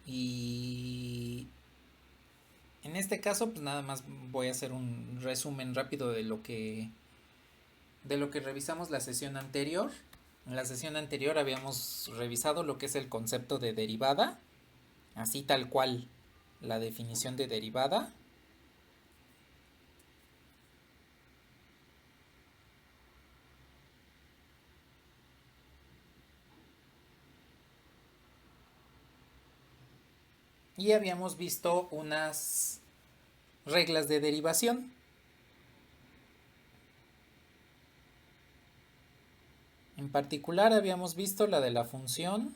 Y en este caso, pues nada más voy a hacer un resumen rápido de lo que revisamos la sesión anterior. En la sesión anterior habíamos revisado lo que es el concepto de derivada, así tal cual la definición de derivada. Y habíamos visto unas reglas de derivación. En particular habíamos visto la de la función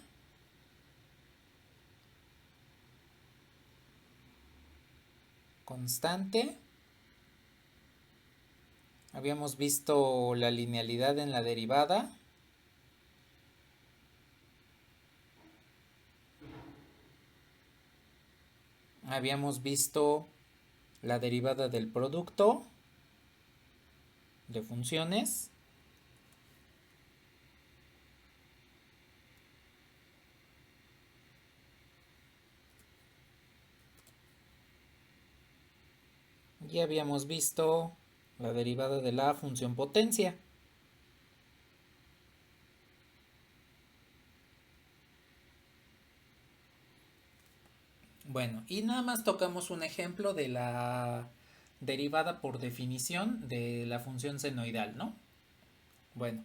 constante. Habíamos visto la linealidad en la derivada. Habíamos visto la derivada del producto de funciones. Y habíamos visto la derivada de la función potencia. Bueno, y nada más tocamos un ejemplo de la derivada por definición de la función senoidal, ¿no? Bueno,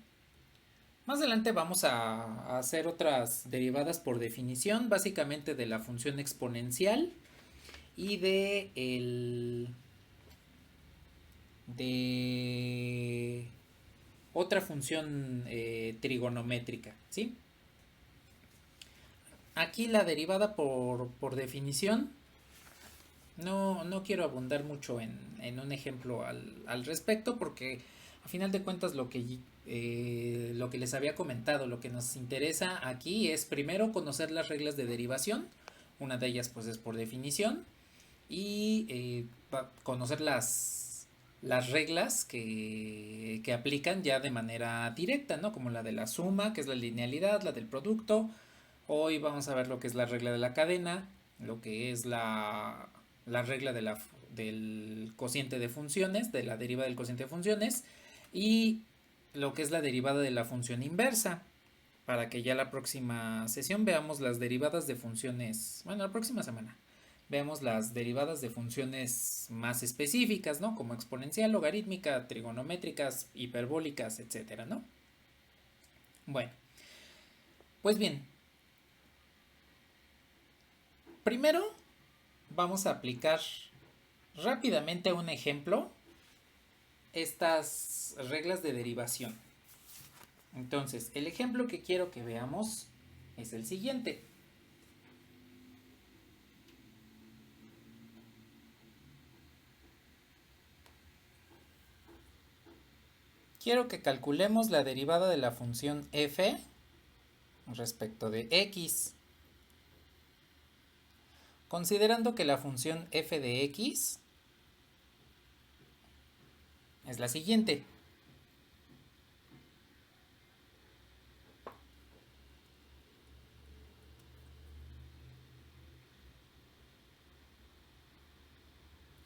más adelante vamos a hacer otras derivadas por definición, básicamente de la función exponencial y de otra función trigonométrica, ¿sí? Aquí la derivada por definición, no quiero abundar mucho en un ejemplo al respecto porque a final de cuentas lo que les había comentado, lo que nos interesa aquí es primero conocer las reglas de derivación, una de ellas pues es por definición, y conocer las reglas que aplican ya de manera directa, ¿no? Como la de la suma, que es la linealidad, la del producto. Hoy vamos a ver lo que es la regla de la cadena, lo que es la regla del cociente de funciones, de la derivada del cociente de funciones, y lo que es la derivada de la función inversa, para que ya la próxima sesión veamos las derivadas de funciones, bueno, la próxima semana, veamos las derivadas de funciones más específicas, ¿no? Como exponencial, logarítmica, trigonométricas, hiperbólicas, etcétera, ¿no? Bueno, pues bien, primero vamos a aplicar rápidamente un ejemplo estas reglas de derivación. Entonces, el ejemplo que quiero que veamos es el siguiente. Quiero que calculemos la derivada de la función f respecto de x, considerando que la función f de x es la siguiente.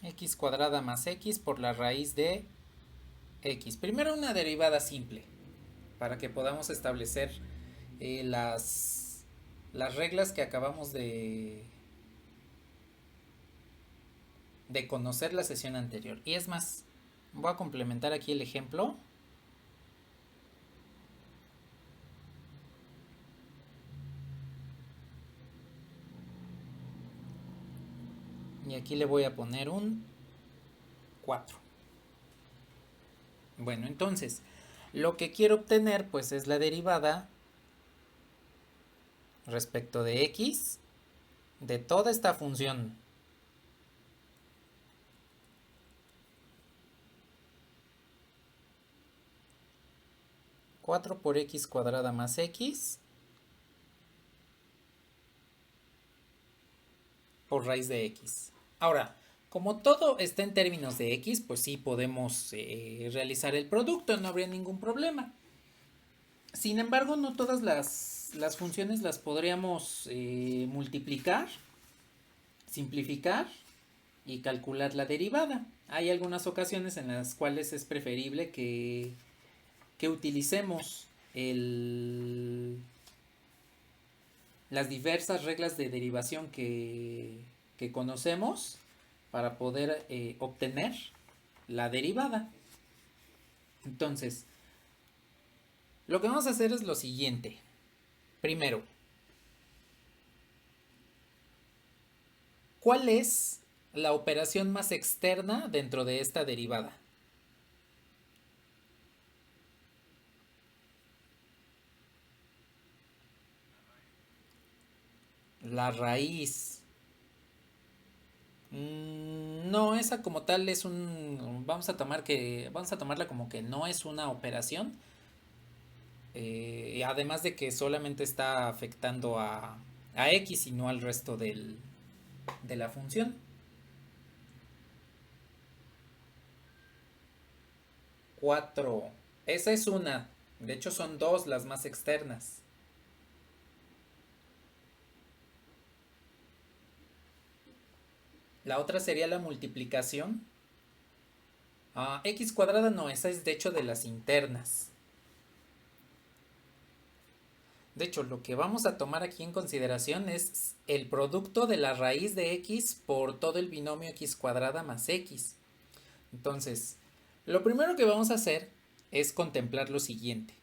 X cuadrada más x por la raíz de x. Primero una derivada simple, para que podamos establecer las reglas que acabamos de conocer la sesión anterior. Y es más, voy a complementar aquí el ejemplo. Y aquí le voy a poner un 4. Bueno, entonces, lo que quiero obtener pues es la derivada respecto de x de toda esta función. Cuatro por x cuadrada más x por raíz de x. Ahora, como todo está en términos de x, pues sí podemos realizar el producto, no habría ningún problema. Sin embargo, no todas las funciones las podríamos multiplicar simplificar y calcular la derivada. Hay algunas ocasiones en las cuales es preferible que utilicemos las diversas reglas de derivación que conocemos para poder obtener la derivada. Entonces, lo que vamos a hacer es lo siguiente. Primero, ¿cuál es la operación más externa dentro de esta derivada? La raíz. No, esa como tal es vamos a tomarla como que no es una operación. Además de que solamente está afectando a X y no al resto de la función. 4. Esa es una. De hecho son dos las más externas. La otra sería la multiplicación. X cuadrada no, esa es de hecho de las internas. De hecho, lo que vamos a tomar aquí en consideración es el producto de la raíz de X por todo el binomio X cuadrada más X. Entonces, lo primero que vamos a hacer es contemplar lo siguiente.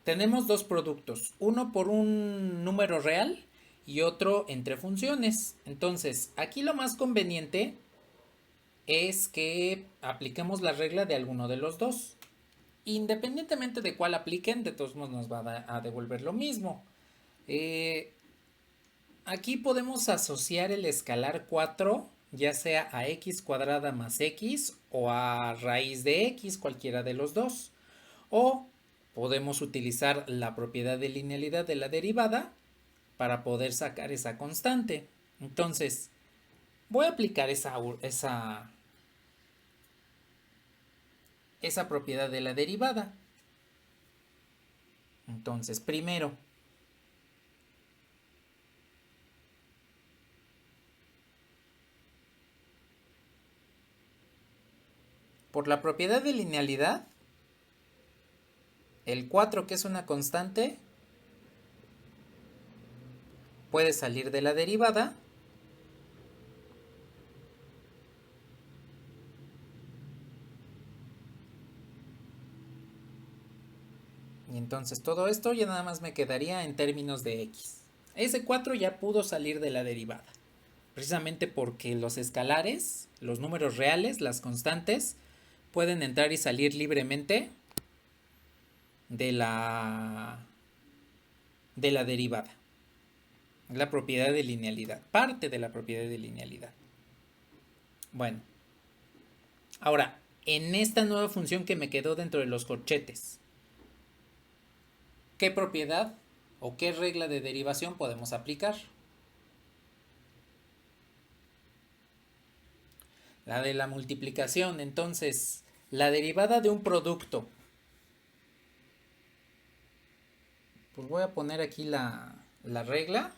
Tenemos dos productos, uno por un número real y otro entre funciones. Entonces, aquí lo más conveniente es que apliquemos la regla de alguno de los dos. Independientemente de cuál apliquen, de todos modos nos va a devolver lo mismo. Aquí podemos asociar el escalar 4 ya sea a x cuadrada más x o a raíz de x, cualquiera de los dos. O podemos utilizar la propiedad de linealidad de la derivada para poder sacar esa constante. Entonces, voy a aplicar esa propiedad de la derivada. Entonces, primero, por la propiedad de linealidad, el 4, que es una constante, puede salir de la derivada. Y entonces todo esto ya nada más me quedaría en términos de x. Ese 4 ya pudo salir de la derivada. Precisamente porque los escalares, los números reales, las constantes, pueden entrar y salir libremente de la derivada. La propiedad de linealidad, parte de la propiedad de linealidad. Bueno, ahora, en esta nueva función que me quedó dentro de los corchetes, ¿qué propiedad o qué regla de derivación podemos aplicar? La de la multiplicación. Entonces, la derivada de un producto. Pues voy a poner aquí la regla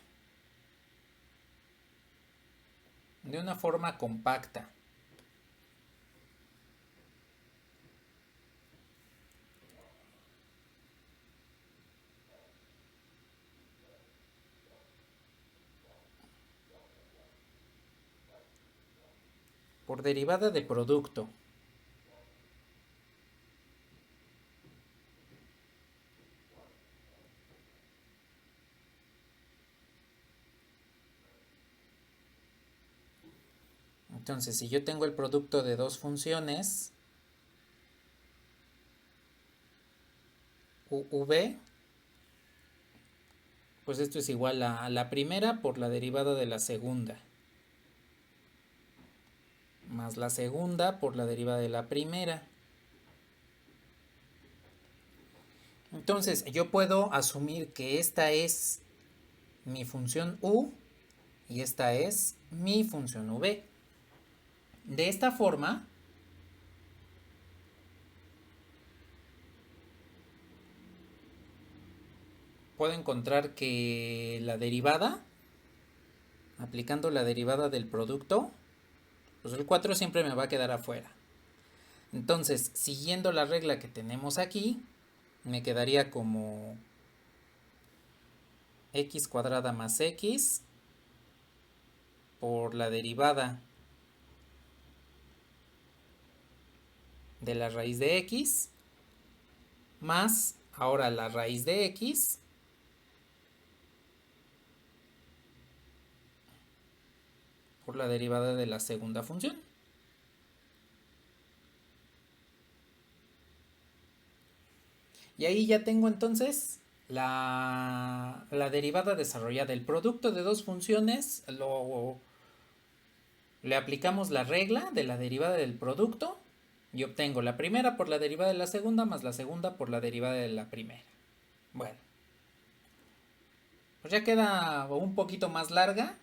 de una forma compacta. Por derivada de producto. Entonces, si yo tengo el producto de dos funciones, v, pues esto es igual a la primera por la derivada de la segunda, más la segunda por la derivada de la primera. Entonces, yo puedo asumir que esta es mi función u y esta es mi función v. De esta forma, puedo encontrar que la derivada aplicando la derivada del producto, pues el 4 siempre me va a quedar afuera. Entonces, siguiendo la regla que tenemos aquí, me quedaría como x cuadrada más x por la derivada de la raíz de x más ahora la raíz de x por la derivada de la segunda función. Y ahí ya tengo entonces la derivada desarrollada. El producto de dos funciones le aplicamos la regla de la derivada del producto y obtengo la primera por la derivada de la segunda más la segunda por la derivada de la primera. Bueno, pues ya queda un poquito más larga.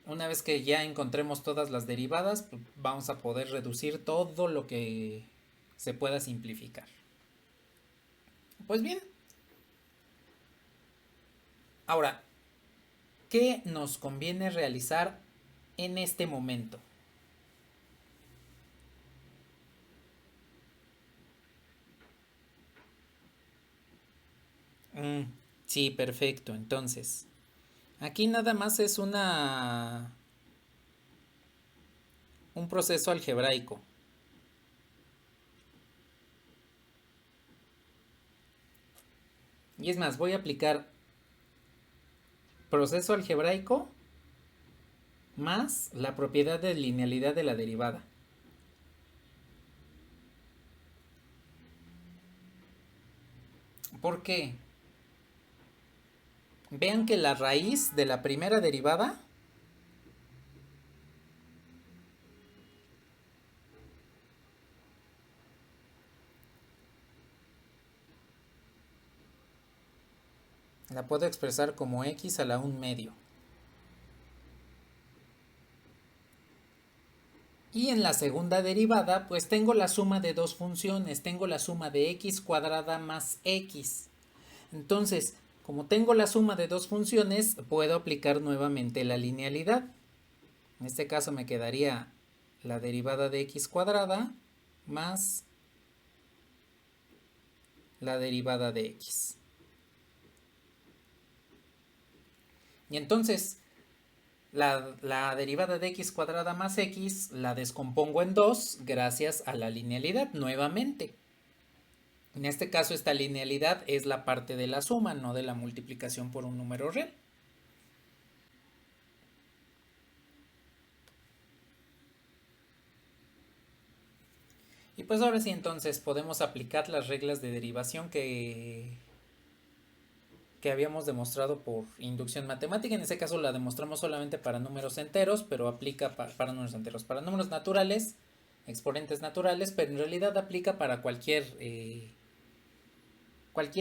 Una vez que ya encontremos todas las derivadas, pues vamos a poder reducir todo lo que se pueda simplificar. Pues bien, ahora, ¿qué nos conviene realizar en este momento? Sí, perfecto. Entonces, aquí nada más es un proceso algebraico. Y es más, voy a aplicar proceso algebraico más la propiedad de linealidad de la derivada. ¿Por qué? Vean que la raíz de la primera derivada la puedo expresar como x a la 1/2. Y en la segunda derivada, pues tengo la suma de dos funciones. Tengo la suma de x cuadrada más x. Entonces, como tengo la suma de dos funciones, puedo aplicar nuevamente la linealidad. En este caso me quedaría la derivada de x cuadrada más la derivada de x. Y entonces, la derivada de x cuadrada más x la descompongo en 2 gracias a la linealidad nuevamente. En este caso esta linealidad es la parte de la suma, no de la multiplicación por un número real. Y pues ahora sí entonces podemos aplicar las reglas de derivación que habíamos demostrado por inducción matemática. En este caso la demostramos solamente para números enteros, pero aplica para números enteros. Para números naturales, exponentes naturales, pero en realidad aplica para cualquier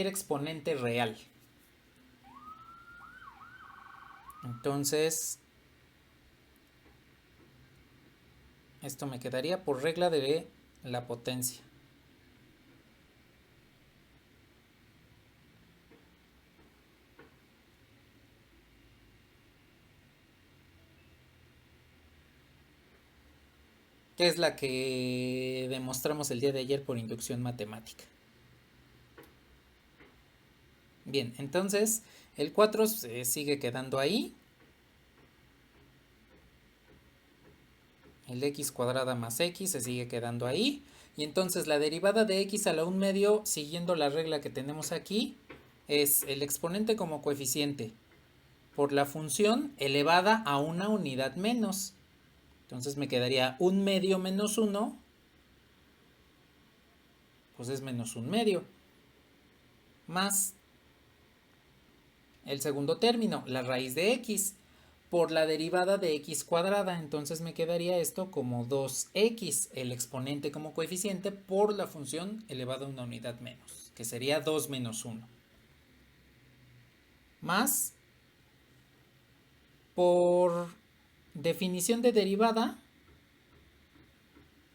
exponente real. Entonces, esto me quedaría por regla de la potencia. Que es la que demostramos el día de ayer por inducción matemática. Bien, entonces el 4 se sigue quedando ahí. El x cuadrada más x se sigue quedando ahí. Y entonces la derivada de x a la 1/2, siguiendo la regla que tenemos aquí, es el exponente como coeficiente por la función elevada a una unidad menos. Entonces me quedaría 1/2 menos 1, pues es menos 1/2. Más el segundo término, la raíz de x, por la derivada de x cuadrada. Entonces me quedaría esto como 2x, el exponente como coeficiente por la función elevada a una unidad menos, que sería 2 menos 1. Más, por definición de derivada,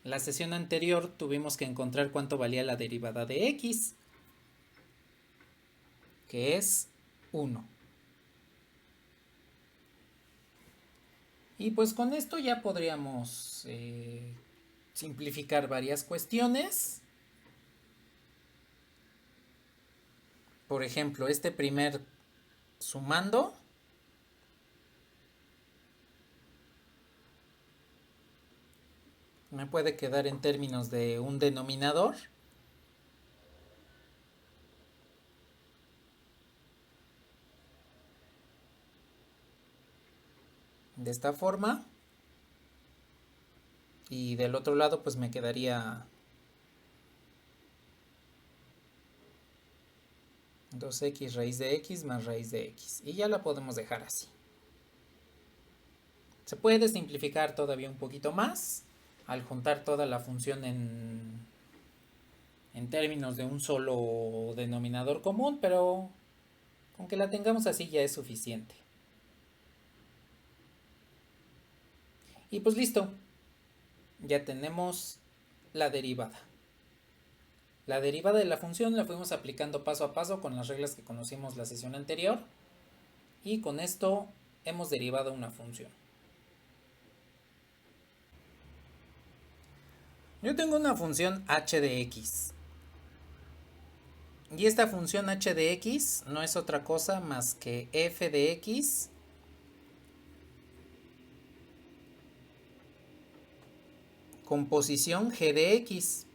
la sesión anterior tuvimos que encontrar cuánto valía la derivada de x, que es 1. Y pues con esto ya podríamos simplificar varias cuestiones. Por ejemplo, este primer sumando me puede quedar en términos de un denominador. De esta forma. Y del otro lado pues me quedaría 2x raíz de x más raíz de x. Y ya la podemos dejar así. Se puede simplificar todavía un poquito más al juntar toda la función en términos de un solo denominador común, pero con que la tengamos así ya es suficiente. Y pues listo, ya tenemos la derivada. La derivada de la función la fuimos aplicando paso a paso con las reglas que conocimos la sesión anterior. Y con esto hemos derivado una función. Yo tengo una función h de x. Y esta función h de x no es otra cosa más que f de x composición g de x.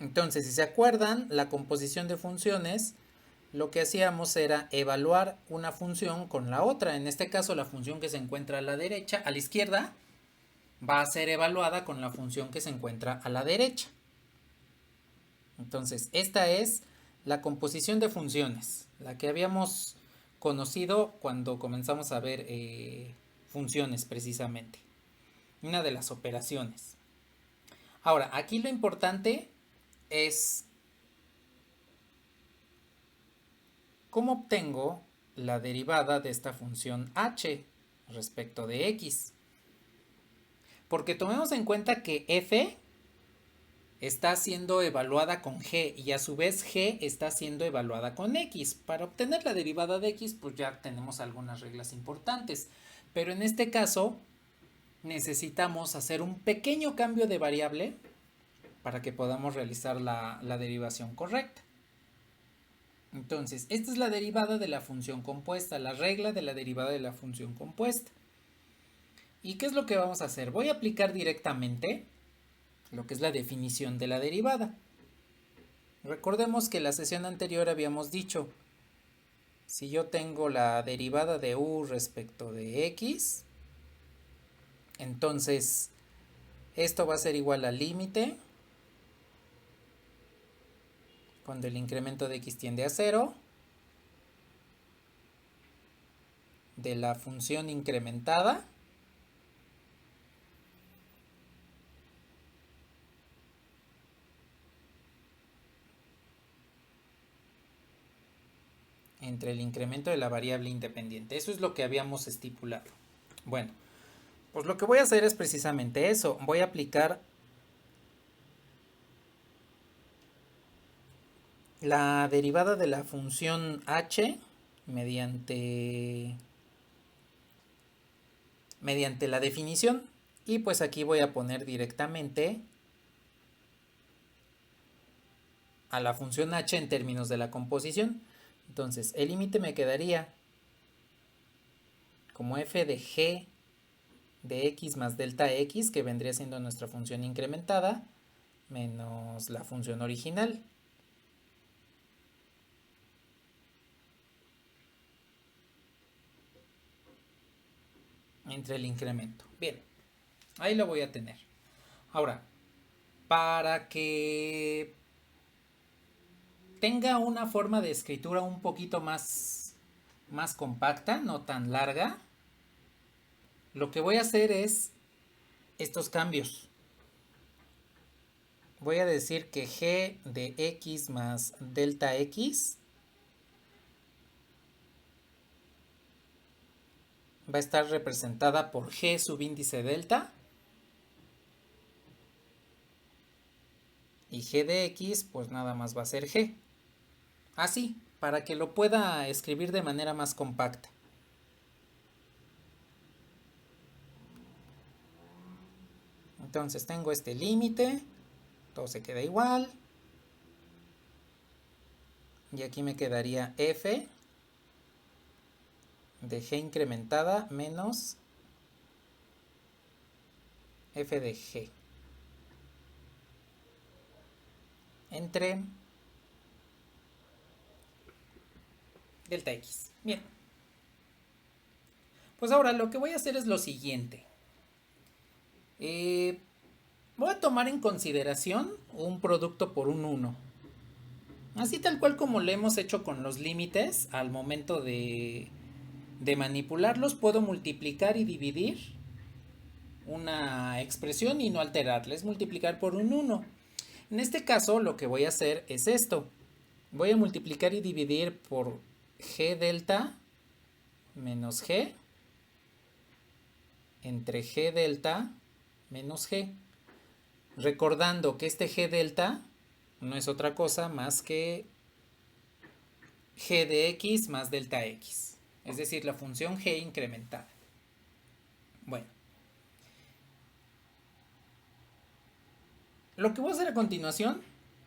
Entonces, si se acuerdan, la composición de funciones, lo que hacíamos era evaluar una función con la otra. En este caso, la función que se encuentra a la derecha, a la izquierda, va a ser evaluada con la función que se encuentra a la derecha. Entonces, esta es la composición de funciones, la que habíamos conocido cuando comenzamos a ver funciones precisamente. Una de las operaciones. Ahora, aquí lo importante es cómo obtengo la derivada de esta función h respecto de x. Porque tomemos en cuenta que f está siendo evaluada con g y a su vez g está siendo evaluada con x. Para obtener la derivada de x, pues ya tenemos algunas reglas importantes. Pero en este caso necesitamos hacer un pequeño cambio de variable para que podamos realizar la derivación correcta. Entonces, esta es la derivada de la función compuesta, la regla de la derivada de la función compuesta. ¿Y qué es lo que vamos a hacer? Voy a aplicar directamente lo que es la definición de la derivada. Recordemos que en la sesión anterior habíamos dicho, si yo tengo la derivada de u respecto de x, entonces esto va a ser igual al límite cuando el incremento de x tiende a 0 de la función incrementada entre el incremento de la variable independiente. Eso es lo que habíamos estipulado. Bueno, pues lo que voy a hacer es precisamente eso. Voy a aplicar la derivada de la función h mediante la definición. Y pues aquí voy a poner directamente a la función h en términos de la composición. Entonces, el límite me quedaría como f de g de x más delta x, que vendría siendo nuestra función incrementada, menos la función original. Entre el incremento. Bien, ahí lo voy a tener. Ahora, para que tenga una forma de escritura un poquito más compacta, no tan larga, lo que voy a hacer es estos cambios. Voy a decir que g de x más delta x va a estar representada por g subíndice delta y g de x pues nada más va a ser g. Así, para que lo pueda escribir de manera más compacta. Entonces tengo este límite, todo se queda igual. Y aquí me quedaría f de g incrementada menos f de g entre delta x. Bien. Pues ahora lo que voy a hacer es lo siguiente. Voy a tomar en consideración un producto por un 1. Así tal cual como lo hemos hecho con los límites, al momento de manipularlos, puedo multiplicar y dividir una expresión y no alterarla, es multiplicar por un 1. En este caso lo que voy a hacer es esto. Voy a multiplicar y dividir por g delta menos g entre g delta menos g. Recordando que este g delta no es otra cosa más que g de x más delta x. Es decir, la función g incrementada. Bueno. Lo que voy a hacer a continuación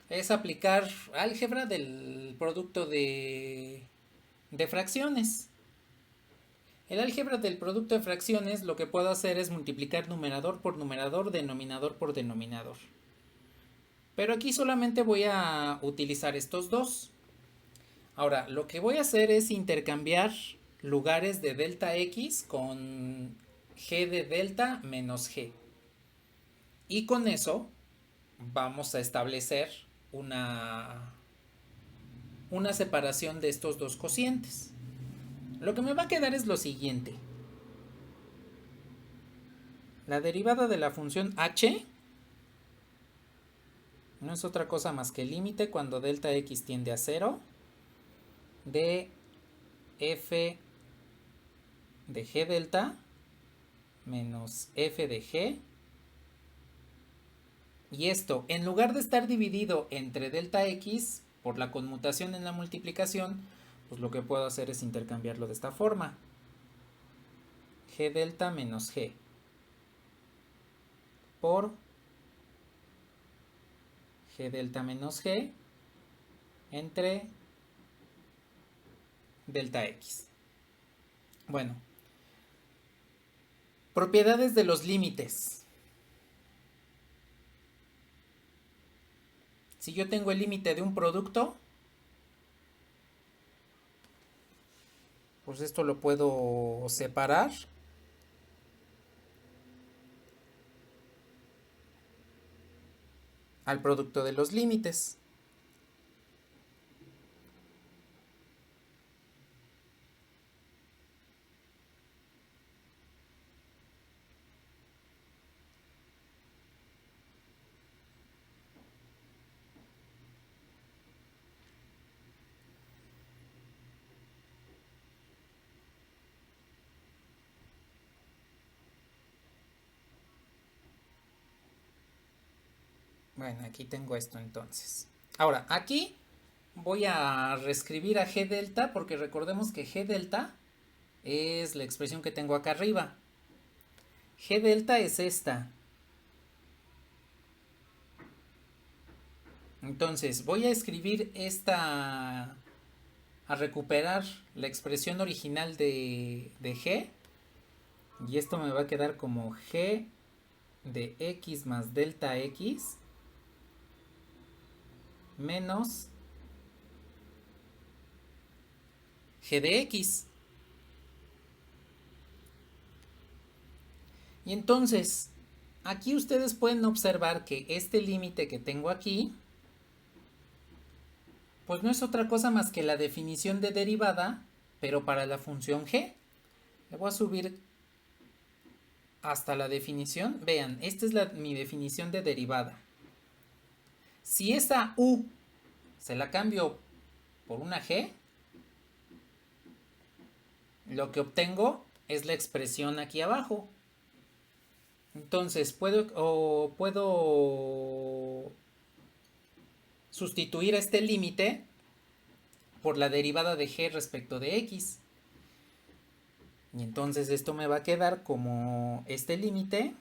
es aplicar álgebra del producto de fracciones. El álgebra del producto de fracciones lo que puedo hacer es multiplicar numerador por numerador, denominador por denominador. Pero aquí solamente voy a utilizar estos dos. Ahora, lo que voy a hacer es intercambiar lugares de delta x con g de delta menos g. Y con eso vamos a establecer una separación de estos dos cocientes. Lo que me va a quedar es lo siguiente. La derivada de la función h no es otra cosa más que el límite cuando delta x tiende a 0 de f de g delta menos f de g. Y esto, en lugar de estar dividido entre delta x por la conmutación en la multiplicación, pues lo que puedo hacer es intercambiarlo de esta forma. G delta menos g por g delta menos g entre delta x. Bueno, propiedades de los límites. Si yo tengo el límite de un producto, pues esto lo puedo separar al producto de los límites. Bueno, aquí tengo esto entonces. Ahora, aquí voy a reescribir a g delta porque recordemos que g delta es la expresión que tengo acá arriba. G delta es esta. Entonces voy a escribir esta, a recuperar la expresión original de g. Y esto me va a quedar como g de x más delta x menos g de x. Y entonces, aquí ustedes pueden observar que este límite que tengo aquí, pues no es otra cosa más que la definición de derivada, pero para la función g. Le voy a subir hasta la definición. Vean, esta es mi definición de derivada. Si esa u se la cambio por una g, lo que obtengo es la expresión aquí abajo. Entonces puedo sustituir este límite por la derivada de g respecto de x. Y entonces esto me va a quedar como este límite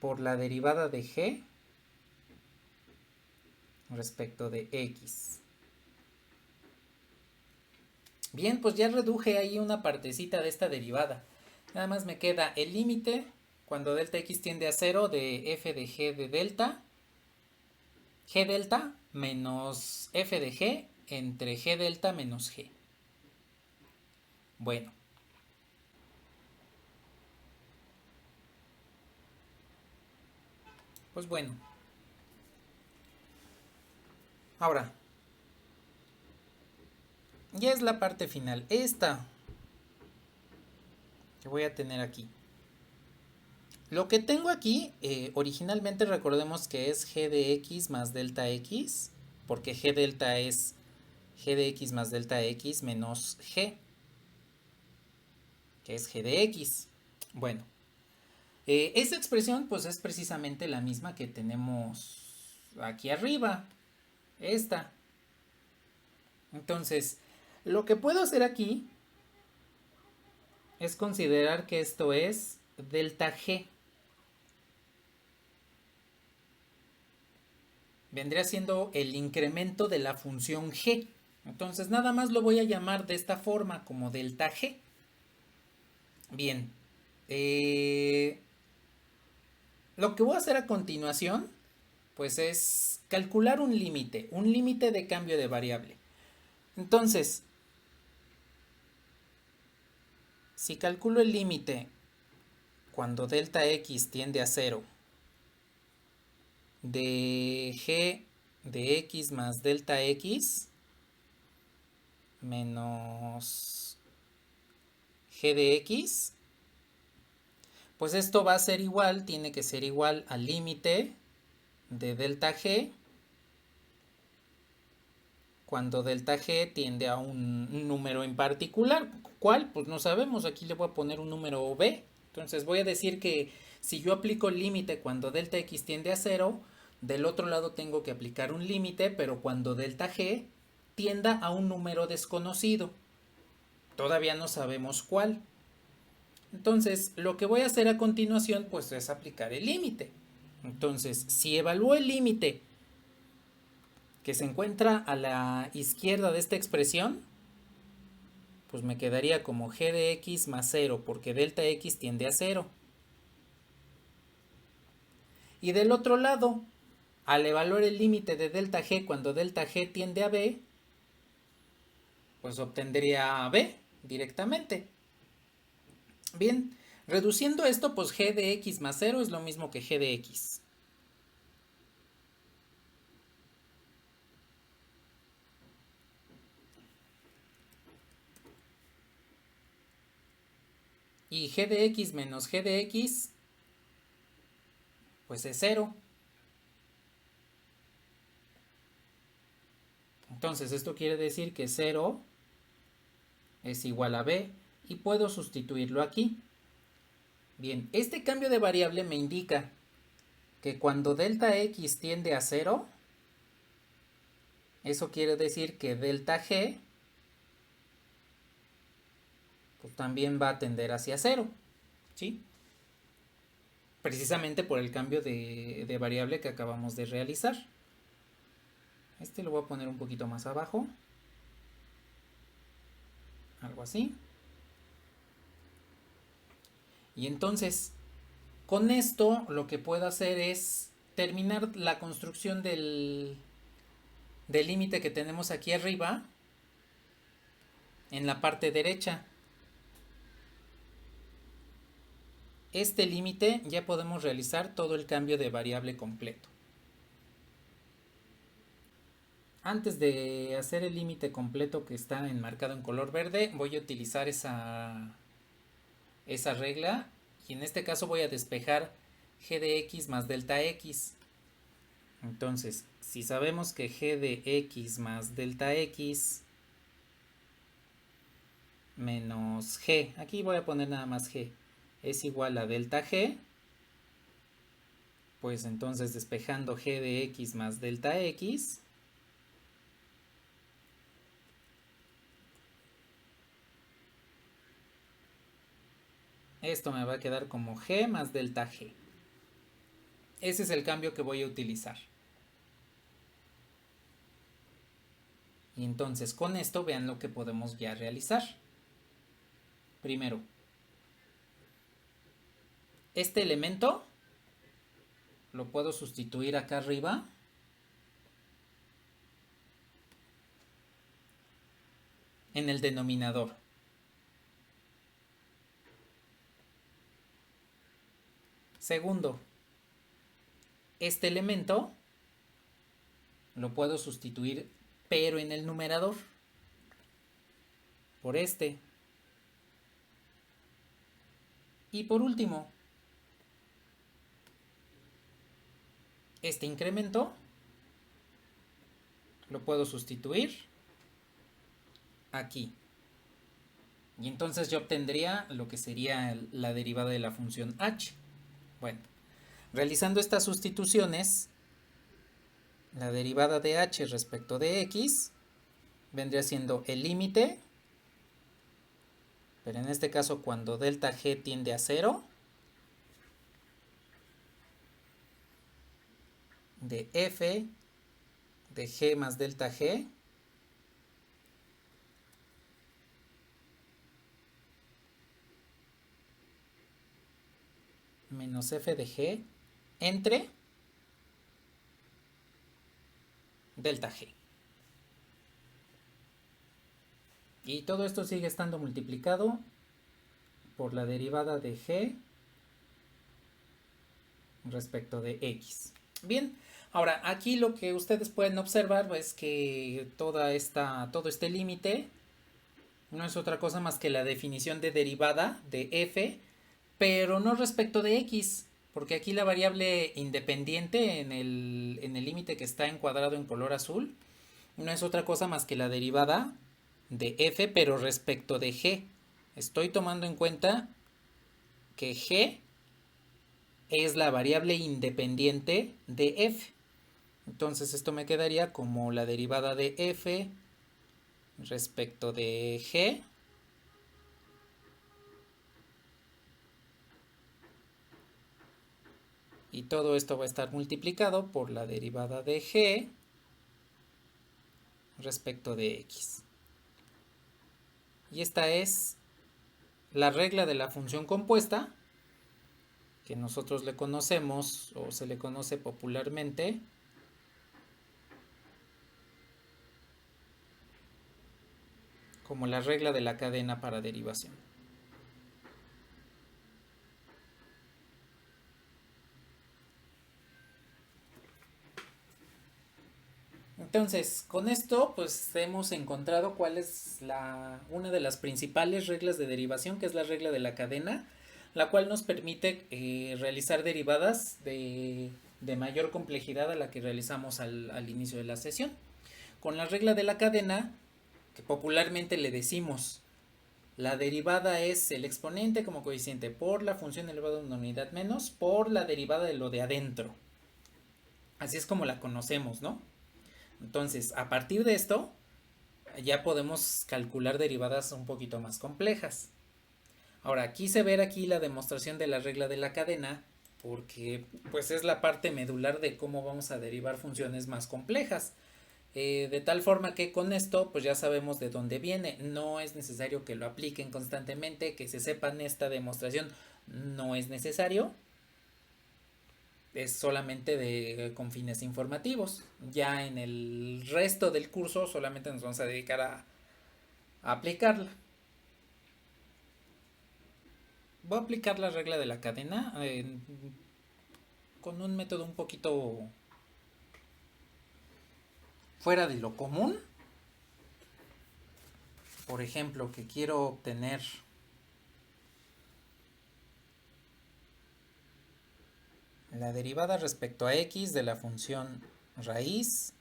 por la derivada de g respecto de x. Bien, pues ya reduje ahí una partecita de esta derivada. Nada más me queda el límite cuando delta x tiende a 0 de f de g de delta, g delta menos f de g entre g delta menos g. Bueno. Pues bueno. Ahora, ya es la parte final. Esta que voy a tener aquí. Lo que tengo aquí, originalmente recordemos que es g de x más delta x, porque g delta es g de x más delta x menos g, que es g de x. Bueno, esa expresión pues es precisamente la misma que tenemos aquí arriba, esta. Entonces, lo que puedo hacer aquí es considerar que esto es delta g. Vendría siendo el incremento de la función g. Entonces nada más lo voy a llamar de esta forma, como delta g. Bien. Lo que voy a hacer a continuación, pues es calcular un límite de cambio de variable. Entonces, si calculo el límite cuando delta x tiende a 0 de g de x más delta x menos g de x, pues esto va a ser igual, tiene que ser igual al límite de delta g cuando delta g tiende a un número en particular. ¿Cuál? Pues no sabemos, aquí le voy a poner un número b. Entonces voy a decir que si yo aplico el límite cuando delta x tiende a 0, del otro lado tengo que aplicar un límite, pero cuando delta g tienda a un número desconocido. Todavía no sabemos cuál. Entonces, lo que voy a hacer a continuación, pues es aplicar el límite. Entonces, si evalúo el límite que se encuentra a la izquierda de esta expresión, pues me quedaría como g de x más 0, porque delta x tiende a 0. Y del otro lado, al evaluar el límite de delta g cuando delta g tiende a b, pues obtendría b directamente. Bien, reduciendo esto, pues g de x más 0 es lo mismo que g de x. Y g de x menos g de x, pues es 0. Entonces esto quiere decir que 0 es igual a b y puedo sustituirlo aquí. Bien, este cambio de variable me indica que cuando delta x tiende a 0, eso quiere decir que delta g pues también va a tender hacia 0, ¿sí? Precisamente por el cambio de variable que acabamos de realizar. Este lo voy a poner un poquito más abajo. Algo así. Y entonces, con esto lo que puedo hacer es terminar la construcción del límite que tenemos aquí arriba en la parte derecha. Este límite ya podemos realizar todo el cambio de variable completo. Antes de hacer el límite completo que está enmarcado en color verde, voy a utilizar esa regla y en este caso voy a despejar g de x más delta x. Entonces, si sabemos que g de x más delta x menos g, aquí voy a poner nada más g, es igual a delta g, pues entonces despejando g de x más delta x, esto me va a quedar como g más delta g. Ese es el cambio que voy a utilizar. Y entonces con esto vean lo que podemos ya realizar. Primero, este elemento lo puedo sustituir acá arriba en el denominador. Segundo, este elemento lo puedo sustituir pero en el numerador por este. Y por último, este incremento lo puedo sustituir aquí. Y entonces yo obtendría lo que sería la derivada de la función h. Bueno, realizando estas sustituciones, la derivada de h respecto de x vendría siendo el límite, pero en este caso cuando delta g tiende a 0, de f de g más delta g menos f de g entre delta g. Y todo esto sigue estando multiplicado por la derivada de g respecto de x. Bien, ahora aquí lo que ustedes pueden observar es que todo este límite no es otra cosa más que la definición de derivada de f, pero no respecto de x, porque aquí la variable independiente en el límite que está encuadrado en color azul no es otra cosa más que la derivada de f, pero respecto de g. Estoy tomando en cuenta que g es la variable independiente de f. Entonces esto me quedaría como la derivada de f respecto de g y todo esto va a estar multiplicado por la derivada de g respecto de x. Y esta es la regla de la función compuesta, que nosotros le conocemos o se le conoce popularmente como la regla de la cadena para derivación. Entonces, con esto pues hemos encontrado cuál es una de las principales reglas de derivación, que es la regla de la cadena, la cual nos permite realizar derivadas de mayor complejidad a la que realizamos al inicio de la sesión. Con la regla de la cadena, que popularmente le decimos la derivada es el exponente como coeficiente por la función elevada a una unidad menos por la derivada de lo de adentro. Así es como la conocemos, ¿no? Entonces, a partir de esto, ya podemos calcular derivadas un poquito más complejas. Ahora, quise ver aquí la demostración de la regla de la cadena, porque pues es la parte medular de cómo vamos a derivar funciones más complejas. De tal forma que con esto pues ya sabemos de dónde viene. No es necesario que lo apliquen constantemente, que se sepan esta demostración no es necesario. Es solamente con fines informativos. Ya en el resto del curso solamente nos vamos a dedicar a aplicarla. Voy a aplicar la regla de la cadena con un método un poquito fuera de lo común. Por ejemplo, que quiero obtener la derivada respecto a x de la función raíz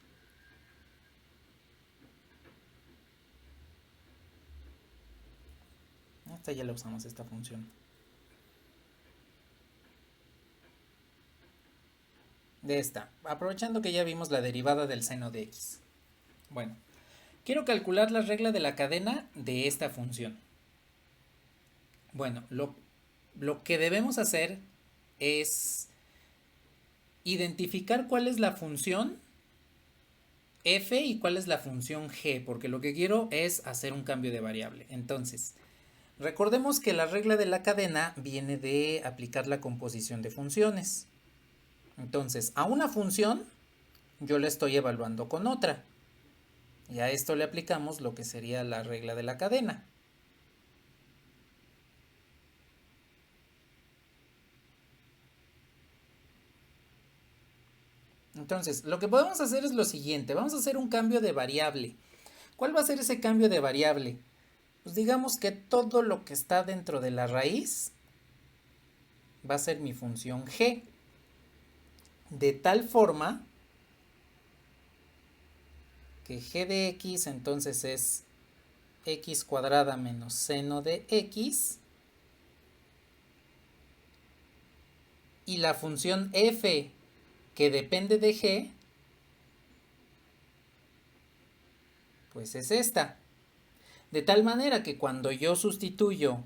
esta ya la usamos, esta función de esta, aprovechando que ya vimos la derivada del seno de x. Bueno, quiero calcular la regla de la cadena de esta función. Bueno, lo que debemos hacer es identificar cuál es la función f y cuál es la función g, porque lo que quiero es hacer un cambio de variable. Entonces, recordemos que la regla de la cadena viene de aplicar la composición de funciones. Entonces, a una función yo la estoy evaluando con otra. Y a esto le aplicamos lo que sería la regla de la cadena. Entonces, lo que podemos hacer es lo siguiente. Vamos a hacer un cambio de variable. ¿Cuál va a ser ese cambio de variable? Pues digamos que todo lo que está dentro de la raíz va a ser mi función g. De tal forma que g de x entonces es x cuadrada menos seno de x. Y la función f que depende de g, pues es esta. De tal manera que cuando yo sustituyo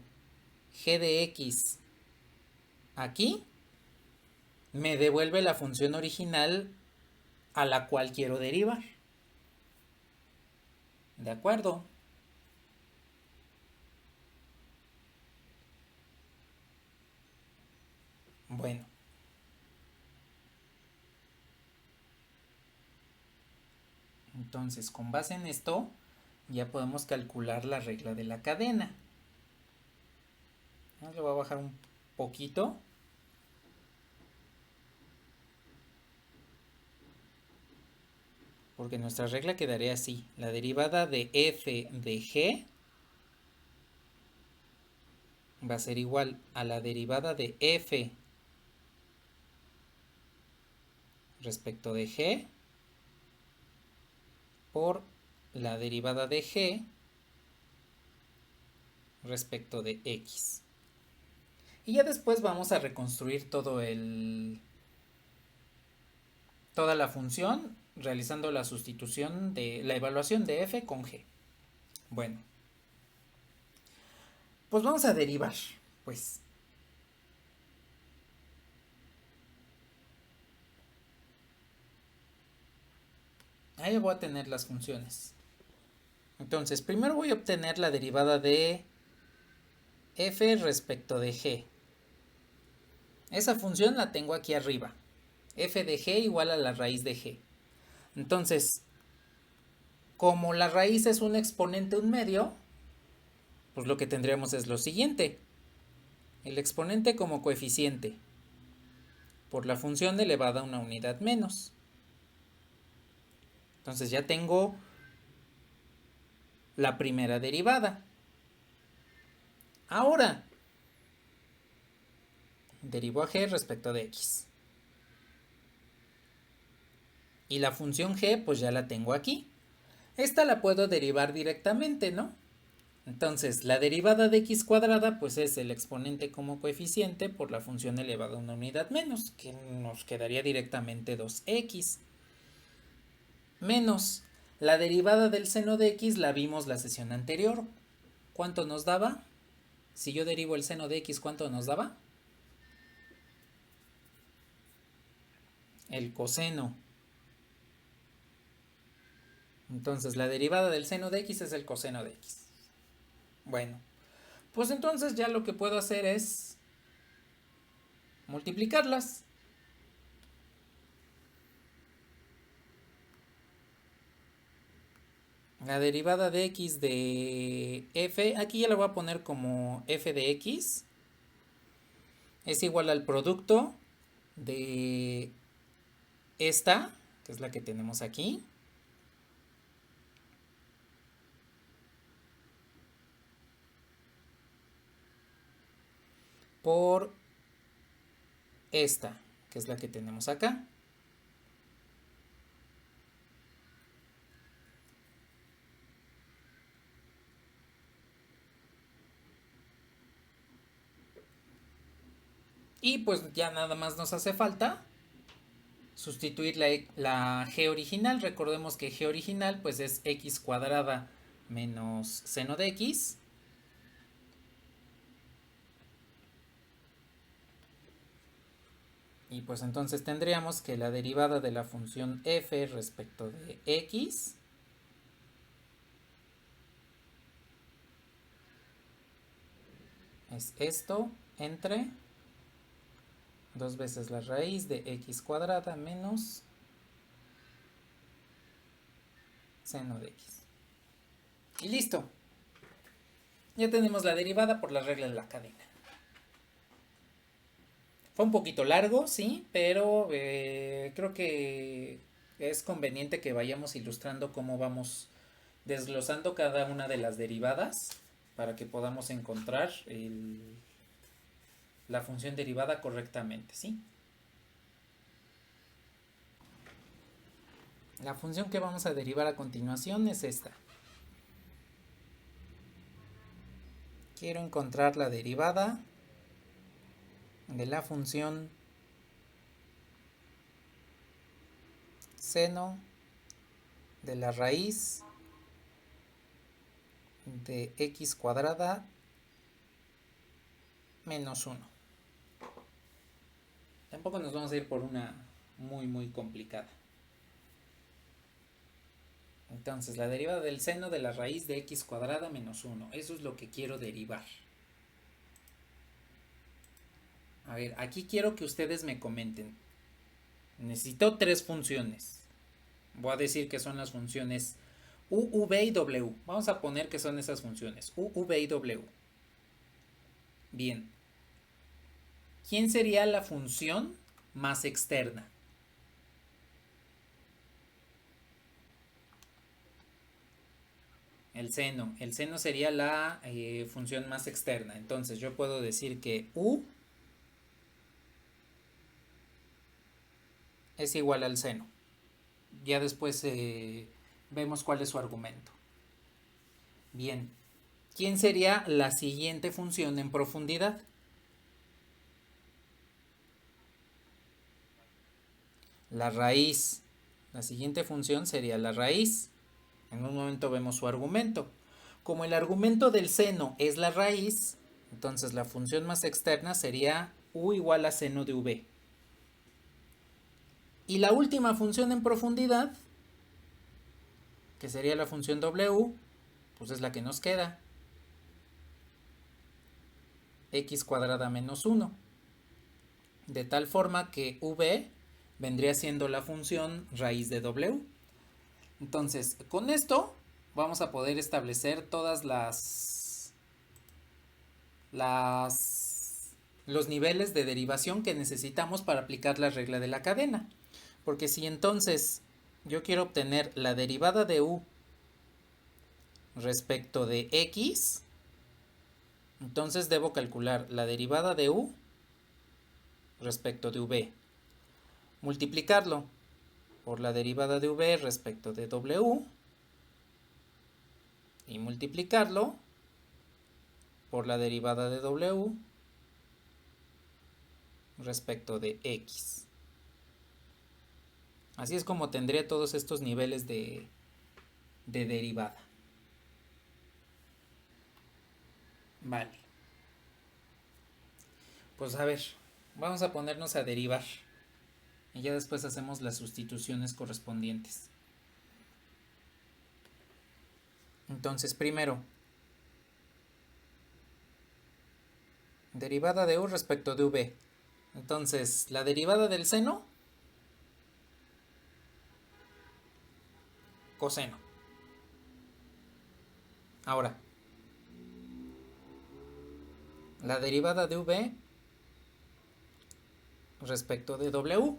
g de x aquí, me devuelve la función original a la cual quiero derivar. ¿De acuerdo? Bueno. Entonces, con base en esto, ya podemos calcular la regla de la cadena. Le voy a bajar un poquito. Porque nuestra regla quedaría así. La derivada de f de g va a ser igual a la derivada de f respecto de g por la derivada de g respecto de x. Y ya después vamos a reconstruir toda la función realizando la sustitución de la evaluación de f con g. Bueno, pues vamos a derivar, pues. Ahí voy a tener las funciones. Entonces, primero voy a obtener la derivada de f respecto de g. Esa función la tengo aquí arriba. F de g igual a la raíz de g. Entonces, como la raíz es un exponente un medio, pues lo que tendríamos es lo siguiente. El exponente como coeficiente por la función elevada a una unidad menos. Entonces ya tengo la primera derivada. Ahora, derivo a g respecto de x. Y la función g pues ya la tengo aquí. Esta la puedo derivar directamente, ¿no? Entonces, la derivada de x cuadrada pues es el exponente como coeficiente por la función elevada a una unidad menos, que nos quedaría directamente 2x. Menos la derivada del seno de x la vimos la sesión anterior. ¿Cuánto nos daba? Si yo derivo el seno de x, ¿cuánto nos daba? El coseno. Entonces, la derivada del seno de x es el coseno de x. Bueno, pues entonces ya lo que puedo hacer es multiplicarlas. La derivada de x de f, aquí ya la voy a poner como f de x, es igual al producto de esta, que es la que tenemos aquí, por esta, que es la que tenemos acá. Y pues ya nada más nos hace falta sustituir la g original. Recordemos que g original pues es x cuadrada menos seno de x. Y pues entonces tendríamos que la derivada de la función f respecto de x es esto entre 2 veces la raíz de x cuadrada menos seno de x. Y listo. Ya tenemos la derivada por la regla de la cadena. Fue un poquito largo, sí, pero creo que es conveniente que vayamos ilustrando cómo vamos desglosando cada una de las derivadas para que podamos encontrar la función derivada correctamente, ¿sí? La función que vamos a derivar a continuación es esta. Quiero encontrar la derivada de la función seno de la raíz de x cuadrada menos 1. Tampoco nos vamos a ir por una muy complicada. Entonces, la derivada del seno de la raíz de x cuadrada menos 1. Eso es lo que quiero derivar. A ver, aquí quiero que ustedes me comenten. Necesito 3 funciones. Voy a decir que son las funciones u, v y w. Vamos a poner que son esas funciones, u, v y w. Bien. ¿Quién sería la función más externa? El seno. El seno sería la función más externa. Entonces yo puedo decir que u es igual al seno. Ya después vemos cuál es su argumento. Bien. ¿Quién sería la siguiente función en profundidad? La raíz. La siguiente función sería la raíz. En un momento vemos su argumento. Como el argumento del seno es la raíz, entonces la función más externa sería u igual a seno de v. Y la última función en profundidad, que sería la función w, pues es la que nos queda. X cuadrada menos 1. De tal forma que v vendría siendo la función raíz de w. Entonces, con esto vamos a poder establecer todas los niveles de derivación que necesitamos para aplicar la regla de la cadena. Porque si entonces yo quiero obtener la derivada de u respecto de x, entonces debo calcular la derivada de u respecto de v, multiplicarlo por la derivada de v respecto de w y multiplicarlo por la derivada de w respecto de x. Así es como tendría todos estos niveles de derivada. Vale. Pues a ver, vamos a ponernos a derivar. Y ya después hacemos las sustituciones correspondientes. Entonces, primero, derivada de u respecto de v. Entonces, la derivada del seno, coseno. Ahora, la derivada de v respecto de w,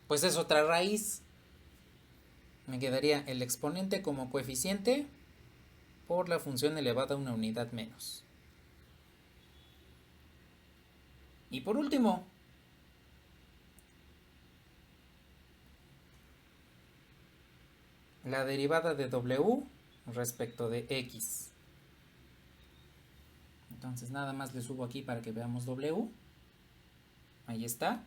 pues es otra raíz. Me quedaría el exponente como coeficiente por la función elevada a una unidad menos. Y por último, la derivada de w respecto de x. Entonces nada más le subo aquí para que veamos w. Ahí está.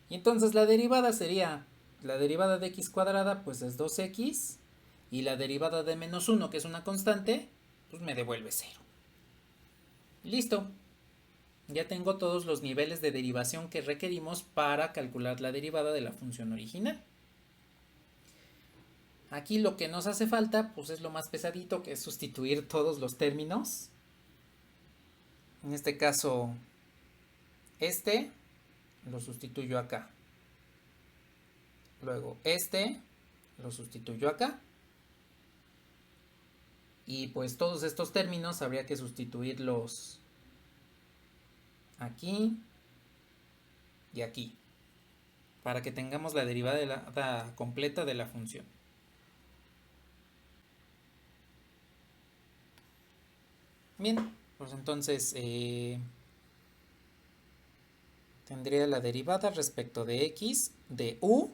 Y entonces la derivada sería, la derivada de x cuadrada pues es 2x. Y la derivada de menos 1, que es una constante, pues me devuelve 0. Listo. Ya tengo todos los niveles de derivación que requerimos para calcular la derivada de la función original. Aquí lo que nos hace falta pues es lo más pesadito, que es sustituir todos los términos. En este caso, este lo sustituyo acá. Luego este lo sustituyo acá. Y pues todos estos términos habría que sustituirlos aquí y aquí, para que tengamos la derivada completa de la función. Bien, pues entonces tendría la derivada respecto de x de u,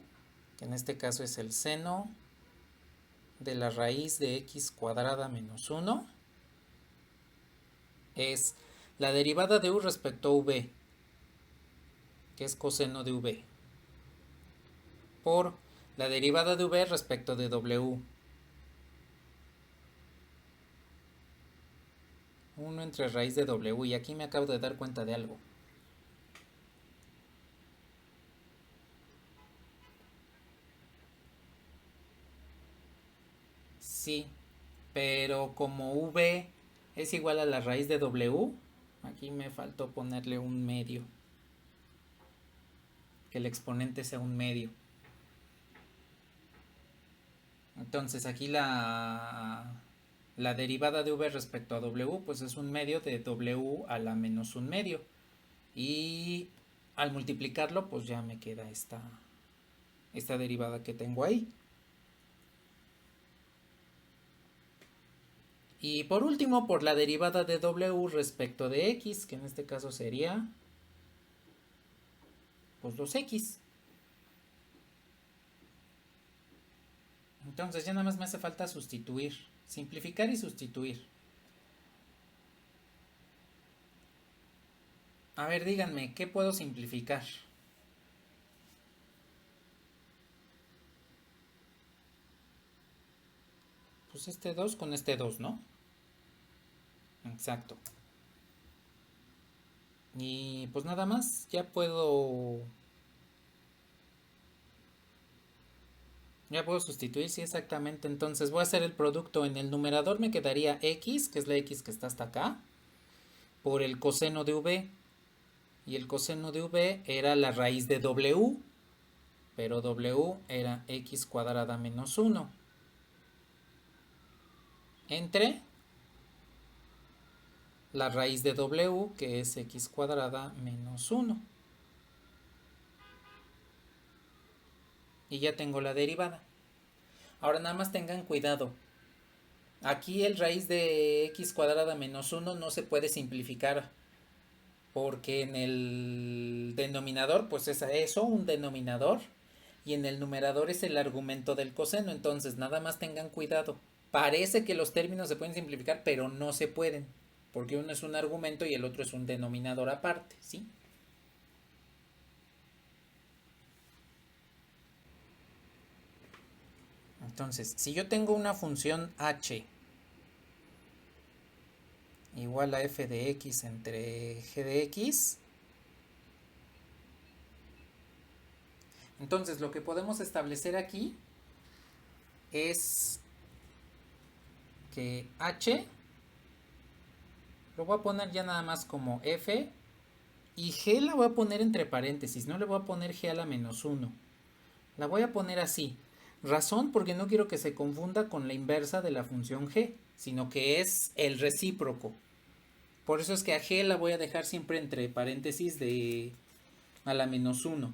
que en este caso es el seno de la raíz de x cuadrada menos 1, es la derivada de u respecto a v, que es coseno de v, por la derivada de v respecto de w. 1 entre raíz de w, y aquí me acabo de dar cuenta de algo. Sí, pero como v es igual a la raíz de w, aquí me faltó ponerle un medio, que el exponente sea un medio. Entonces aquí la derivada de v respecto a w pues es un medio de w a la menos un medio, y al multiplicarlo pues ya me queda esta derivada que tengo ahí. Y por último, por la derivada de w respecto de x, que en este caso sería pues los x. Entonces ya nada más me hace falta sustituir, simplificar y sustituir. A ver, díganme, ¿qué puedo simplificar? Pues este 2 con este 2, ¿no? Exacto. Y pues nada más, ya puedo sustituir, sí, exactamente. Entonces voy a hacer el producto. En el numerador me quedaría x, que es la x que está hasta acá, por el coseno de v. Y el coseno de v era la raíz de w, pero w era x cuadrada menos 1. Entre la raíz de w, que es x cuadrada menos 1. Y ya tengo la derivada. Ahora nada más tengan cuidado. Aquí el raíz de x cuadrada menos 1 no se puede simplificar, porque en el denominador pues es eso, un denominador, y en el numerador es el argumento del coseno. Entonces nada más tengan cuidado. Parece que los términos se pueden simplificar, pero no se pueden, porque uno es un argumento y el otro es un denominador aparte, ¿sí? Entonces, si yo tengo una función h igual a f de x entre g de x, entonces lo que podemos establecer aquí es que h lo voy a poner ya nada más como f, y g la voy a poner entre paréntesis, no le voy a poner g a la menos 1. La voy a poner así. Razón porque no quiero que se confunda con la inversa de la función g, sino que es el recíproco. Por eso es que a g la voy a dejar siempre entre paréntesis de a la menos 1.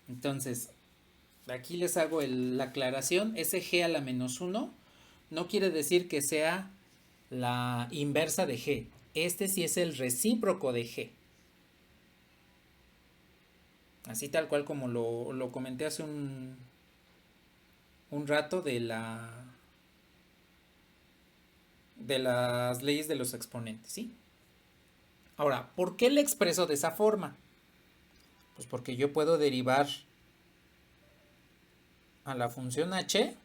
Entonces, aquí les hago la aclaración. Ese g a la menos 1 no quiere decir que sea la inversa de g. Este sí es el recíproco de g. Así tal cual como lo comenté hace un rato de las leyes de los exponentes, ¿sí? Ahora, ¿por qué le expreso de esa forma? Pues porque yo puedo derivar a la función h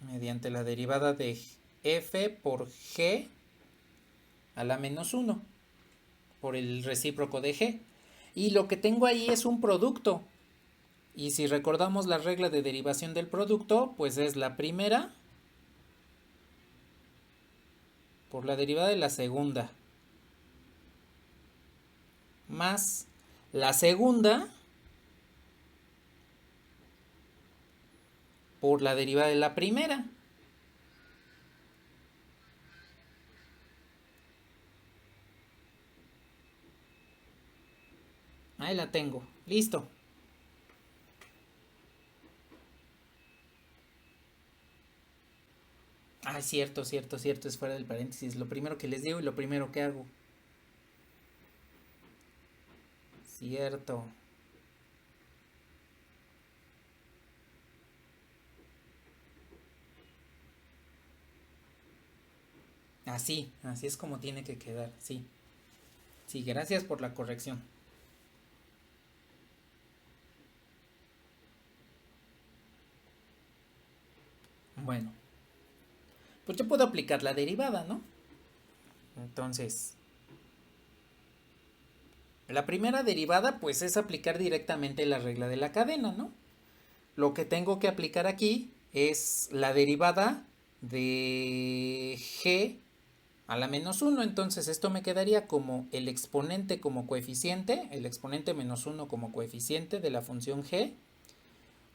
mediante la derivada de f por g a la menos 1 por el recíproco de g. Y lo que tengo ahí es un producto. Y si recordamos la regla de derivación del producto, pues es la primera por la derivada de la segunda más la segunda por la derivada de la primera. Ahí la tengo. Listo. Ah, cierto, cierto, cierto. Es fuera del paréntesis. Lo primero que les digo y lo primero que hago. Cierto. Así es como tiene que quedar. Sí. Sí, gracias por la corrección. Bueno, pues yo puedo aplicar la derivada, ¿no? Entonces, la primera derivada pues es aplicar directamente la regla de la cadena, ¿no? Lo que tengo que aplicar aquí es la derivada de g a la menos 1. Entonces esto me quedaría como el exponente como coeficiente, el exponente menos 1 como coeficiente de la función g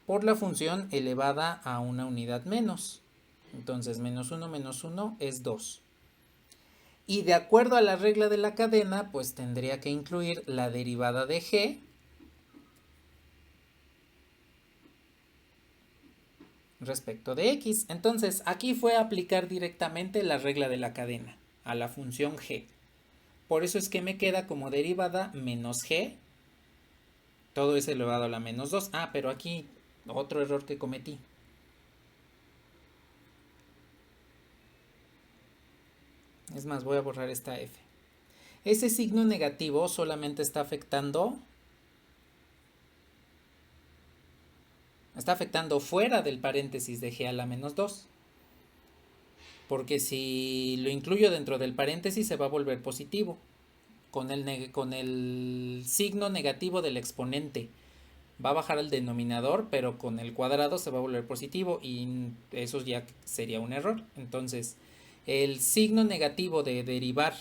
por la función elevada a una unidad menos. Entonces menos 1 es 2. Y de acuerdo a la regla de la cadena, pues tendría que incluir la derivada de g respecto de x. Entonces aquí fue aplicar directamente la regla de la cadena a la función g. Por eso es que me queda como derivada menos g. Todo es elevado a la menos 2. Ah, pero aquí otro error que cometí. Es más, voy a borrar esta f. Ese signo negativo solamente está afectando fuera del paréntesis de g a la menos 2. Porque si lo incluyo dentro del paréntesis se va a volver positivo. Con el signo negativo del exponente. Va a bajar el denominador, pero con el cuadrado se va a volver positivo y eso ya sería un error. Entonces, el signo negativo de derivar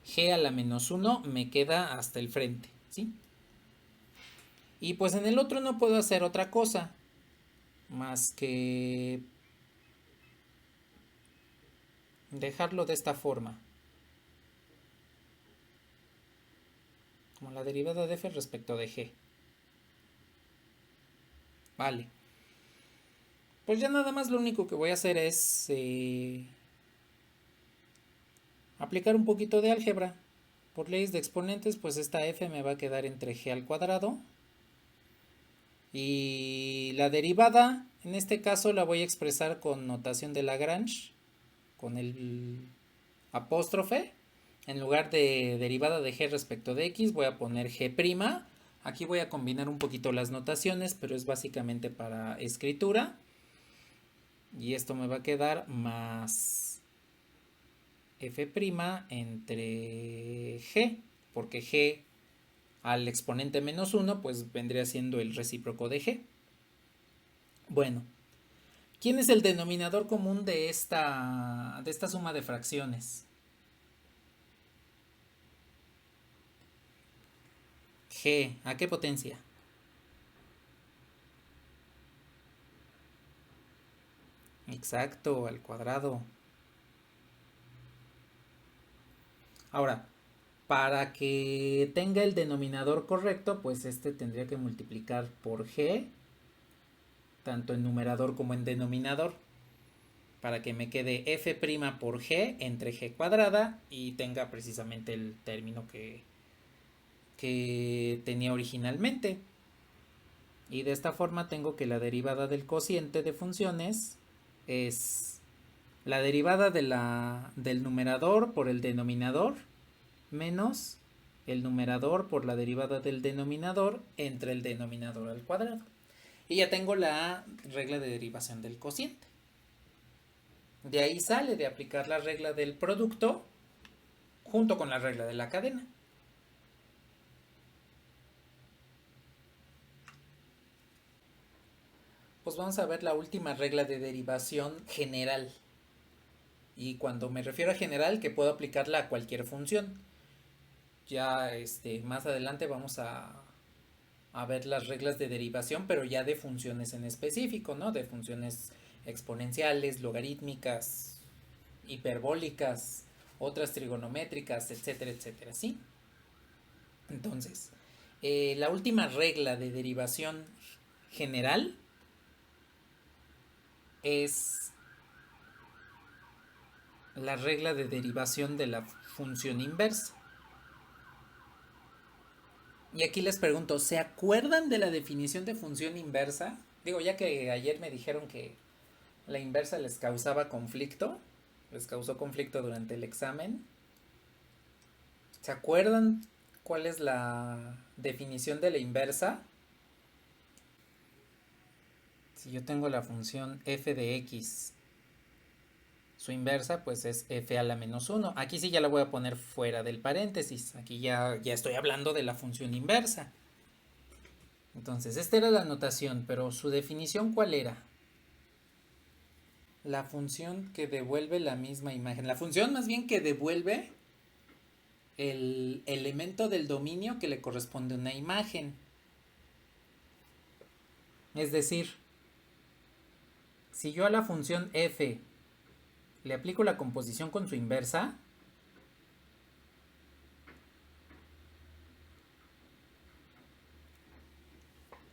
g a la menos 1 me queda hasta el frente, ¿sí? Y pues en el otro no puedo hacer otra cosa más que dejarlo de esta forma, como la derivada de f respecto de g. Vale. Pues ya nada más lo único que voy a hacer es aplicar un poquito de álgebra. Por leyes de exponentes, pues esta f me va a quedar entre g al cuadrado. Y la derivada, en este caso la voy a expresar con notación de Lagrange, con el apóstrofe. En lugar de derivada de g respecto de x, voy a poner g'. Aquí voy a combinar un poquito las notaciones, pero es básicamente para escritura. Y esto me va a quedar más f' entre g, porque g al exponente menos 1 pues vendría siendo el recíproco de g. Bueno, ¿quién es el denominador común de esta suma de fracciones? G, ¿a qué potencia? Exacto, al cuadrado. Ahora, para que tenga el denominador correcto, pues este tendría que multiplicar por g, tanto en numerador como en denominador. para que me quede f' por g entre g cuadrada y tenga precisamente el término que tenía originalmente. Y de esta forma tengo que la derivada del cociente de funciones es la derivada del numerador por el denominador menos el numerador por la derivada del denominador entre el denominador al cuadrado. Y ya tengo la regla de derivación del cociente. De ahí sale de aplicar la regla del producto junto con la regla de la cadena. Pues vamos a ver la última regla de derivación general. Y cuando me refiero a general, que puedo aplicarla a cualquier función. Ya más adelante vamos a ver las reglas de derivación, pero ya de funciones en específico, ¿no? De funciones exponenciales, logarítmicas, hiperbólicas, otras trigonométricas, etcétera, etcétera, ¿sí? Entonces, la última regla de derivación general es la regla de derivación de la función inversa. Y aquí les pregunto, ¿se acuerdan de la definición de función inversa? Digo, ya que ayer me dijeron que la inversa les causaba conflicto, les causó conflicto durante el examen. ¿Se acuerdan cuál es la definición de la inversa? Si yo tengo la función f de x, su inversa pues es f a la menos 1. Aquí sí ya la voy a poner fuera del paréntesis. Aquí ya estoy hablando de la función inversa. Entonces, esta era la notación, pero su definición ¿cuál era? La función que devuelve la misma imagen. La función más bien que devuelve el elemento del dominio que le corresponde a una imagen. Es decir, si yo a la función f le aplico la composición con su inversa,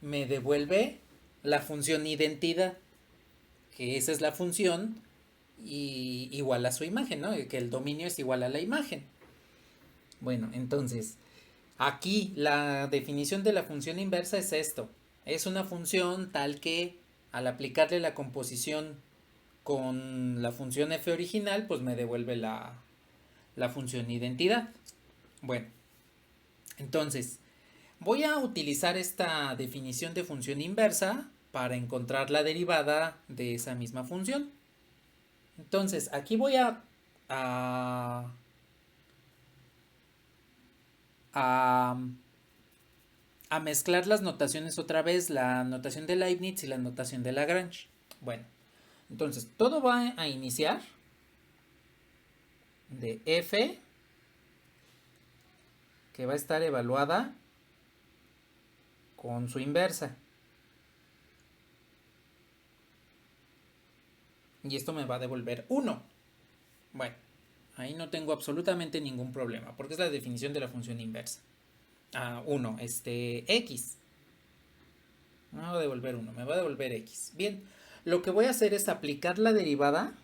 me devuelve la función identidad, que esa es la función y igual a su imagen, ¿no? Que el dominio es igual a la imagen. Bueno, entonces, aquí la definición de la función inversa es esto. Es una función tal que al aplicarle la composición con la función f original, pues me devuelve la función identidad. Bueno, entonces, voy a utilizar esta definición de función inversa para encontrar la derivada de esa misma función. Entonces, aquí voy a mezclar las notaciones otra vez, la notación de Leibniz y la notación de Lagrange. Bueno, entonces todo va a iniciar de f, que va a estar evaluada con su inversa. Y esto me va a devolver 1. Bueno, ahí no tengo absolutamente ningún problema, porque es la definición de la función inversa. 1, x. Me va a devolver 1, me va a devolver x. Bien, lo que voy a hacer es aplicar la derivada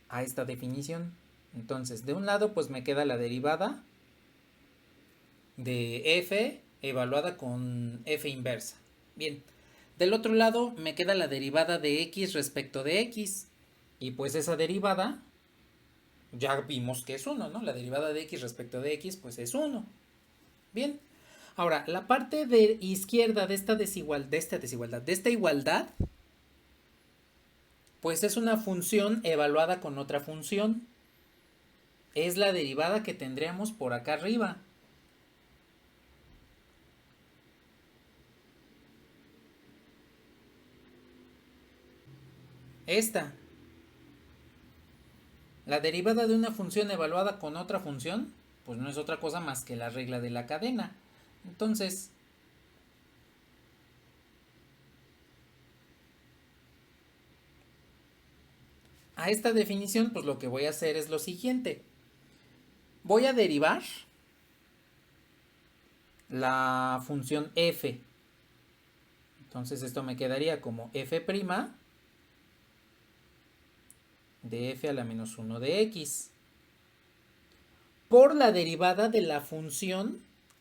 a esta definición. Entonces, de un lado, pues me queda la derivada de f evaluada con f inversa. Bien, del otro lado me queda la derivada de x respecto de x. Y pues esa derivada, ya vimos que es 1, ¿no? La derivada de x respecto de x, pues es 1. Bien, ahora, la parte de izquierda de esta igualdad, pues es una función evaluada con otra función. Es la derivada que tendríamos por acá arriba. Esta. La derivada de una función evaluada con otra función, pues no es otra cosa más que la regla de la cadena. Entonces, a esta definición, pues lo que voy a hacer es lo siguiente. Voy a derivar la función f. Entonces esto me quedaría como f' de f a la menos 1 de x por la derivada de la función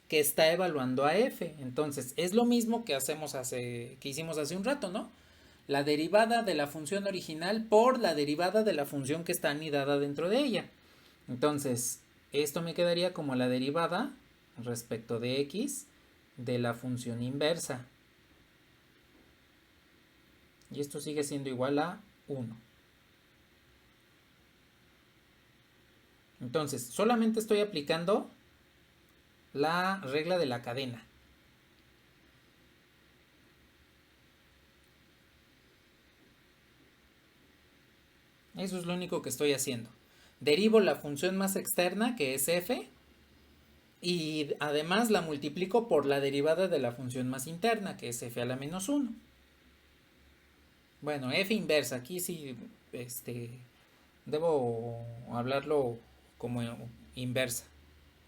que está evaluando a f. Entonces es lo mismo que hicimos hace un rato, ¿no? La derivada de la función original por la derivada de la función que está anidada dentro de ella. Entonces, esto me quedaría como la derivada respecto de x de la función inversa. Y esto sigue siendo igual a 1. Entonces, solamente estoy aplicando la regla de la cadena. Eso es lo único que estoy haciendo. Derivo la función más externa, que es f, y además la multiplico por la derivada de la función más interna, que es f a la menos 1. Bueno, f inversa, aquí sí, debo hablarlo como inversa.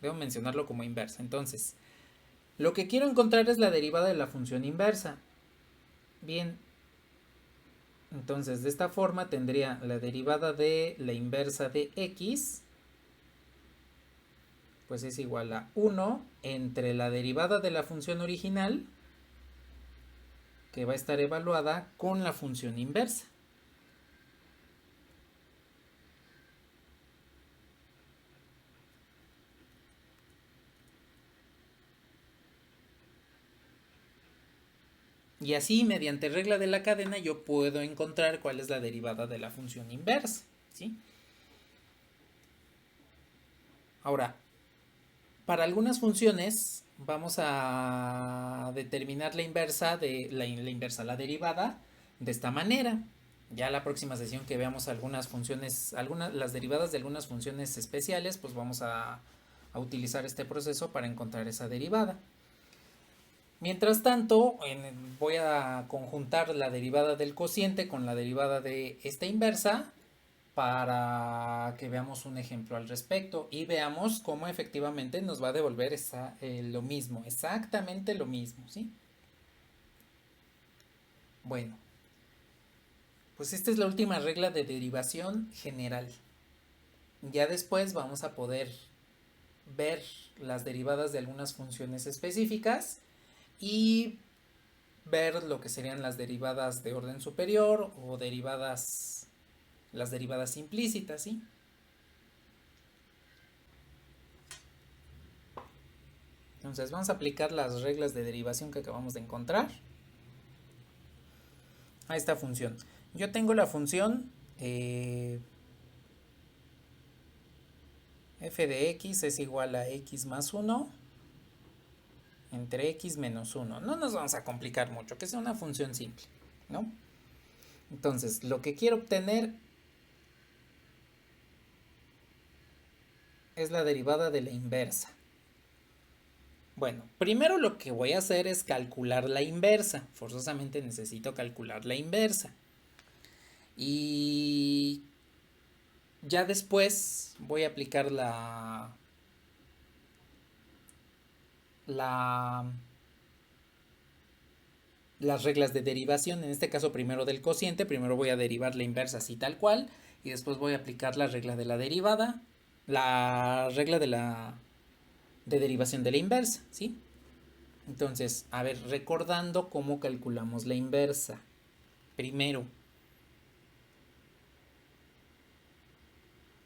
Debo mencionarlo como inversa. Entonces, lo que quiero encontrar es la derivada de la función inversa. Bien, entonces de esta forma tendría la derivada de la inversa de x, pues es igual a 1 entre la derivada de la función original, que va a estar evaluada con la función inversa. Y así, mediante regla de la cadena, yo puedo encontrar cuál es la derivada de la función inversa, ¿sí? Ahora, para algunas funciones vamos a determinar la inversa la derivada de esta manera. Ya la próxima sesión que veamos algunas funciones, las derivadas de algunas funciones especiales, pues vamos a utilizar este proceso para encontrar esa derivada. Mientras tanto, voy a conjuntar la derivada del cociente con la derivada de esta inversa para que veamos un ejemplo al respecto y veamos cómo efectivamente nos va a devolver lo mismo, exactamente lo mismo, ¿sí? Bueno, pues esta es la última regla de derivación general. Ya después vamos a poder ver las derivadas de algunas funciones específicas y ver lo que serían las derivadas de orden superior o las derivadas implícitas, ¿sí? Entonces vamos a aplicar las reglas de derivación que acabamos de encontrar a esta función. Yo tengo la función f de x es igual a x más 1 entre x menos 1. No nos vamos a complicar mucho, que sea una función simple, ¿no? Entonces, lo que quiero obtener es la derivada de la inversa. Bueno, primero lo que voy a hacer es calcular la inversa. Forzosamente necesito calcular la inversa. Y ya después voy a aplicar las reglas de derivación. En este caso, primero del cociente. Primero voy a derivar la inversa así tal cual. Y después voy a aplicar la regla de la derivada. La regla de derivación de la inversa, ¿sí? Entonces, a ver, recordando cómo calculamos la inversa. Primero,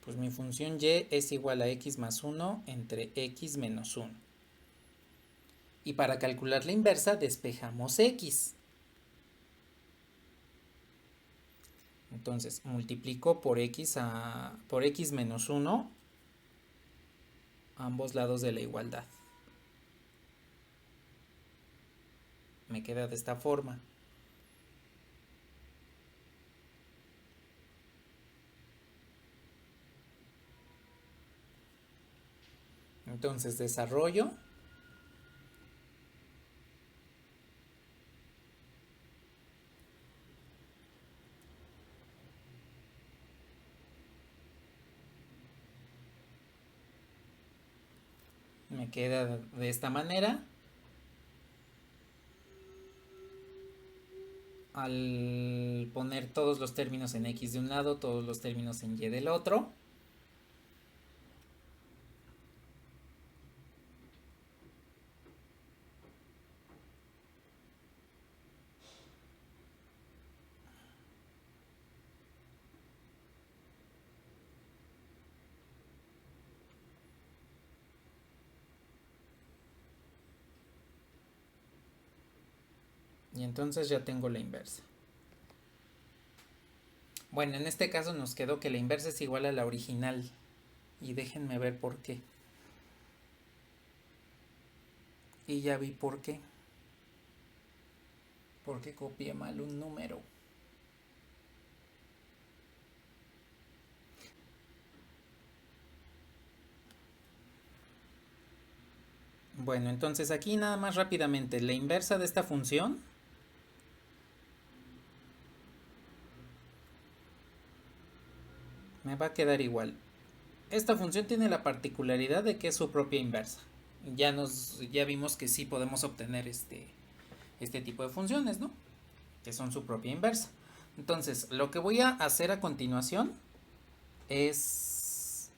pues mi función y es igual a x más 1 entre x menos 1. Y para calcular la inversa despejamos x. Entonces, multiplico por x menos 1 ambos lados de la igualdad. Me queda de esta forma. Entonces desarrollo. Me queda de esta manera. al poner todos los términos en x de un lado, todos los términos en y del otro. Y entonces ya tengo la inversa. Bueno, en este caso nos quedó que la inversa es igual a la original. Y déjenme ver por qué. Y ya vi por qué. Porque copié mal un número. Bueno, entonces aquí nada más rápidamente. La inversa de esta función me va a quedar igual. Esta función tiene la particularidad de que es su propia inversa. Ya vimos que sí podemos obtener este tipo de funciones, ¿no? Que son su propia inversa. Entonces, lo que voy a hacer a continuación es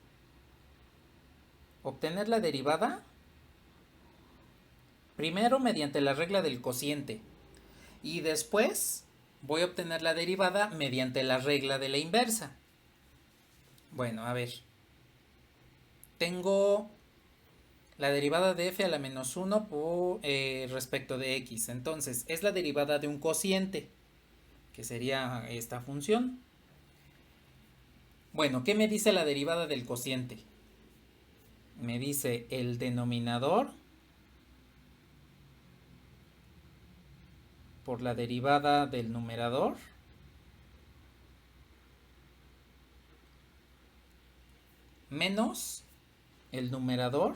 obtener la derivada primero mediante la regla del cociente y después voy a obtener la derivada mediante la regla de la inversa. Bueno, a ver. Tengo la derivada de f a la menos 1 por, respecto de x. Entonces, es la derivada de un cociente, que sería esta función. Bueno, ¿qué me dice la derivada del cociente? Me dice el denominador por la derivada del numerador menos el numerador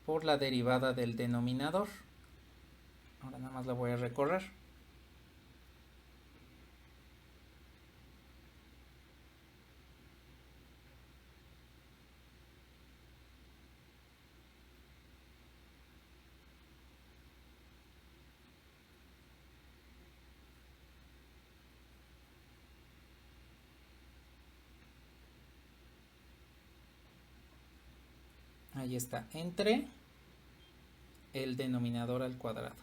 por la derivada del denominador. Ahora nada más la voy a recorrer. Ahí está, entre el denominador al cuadrado.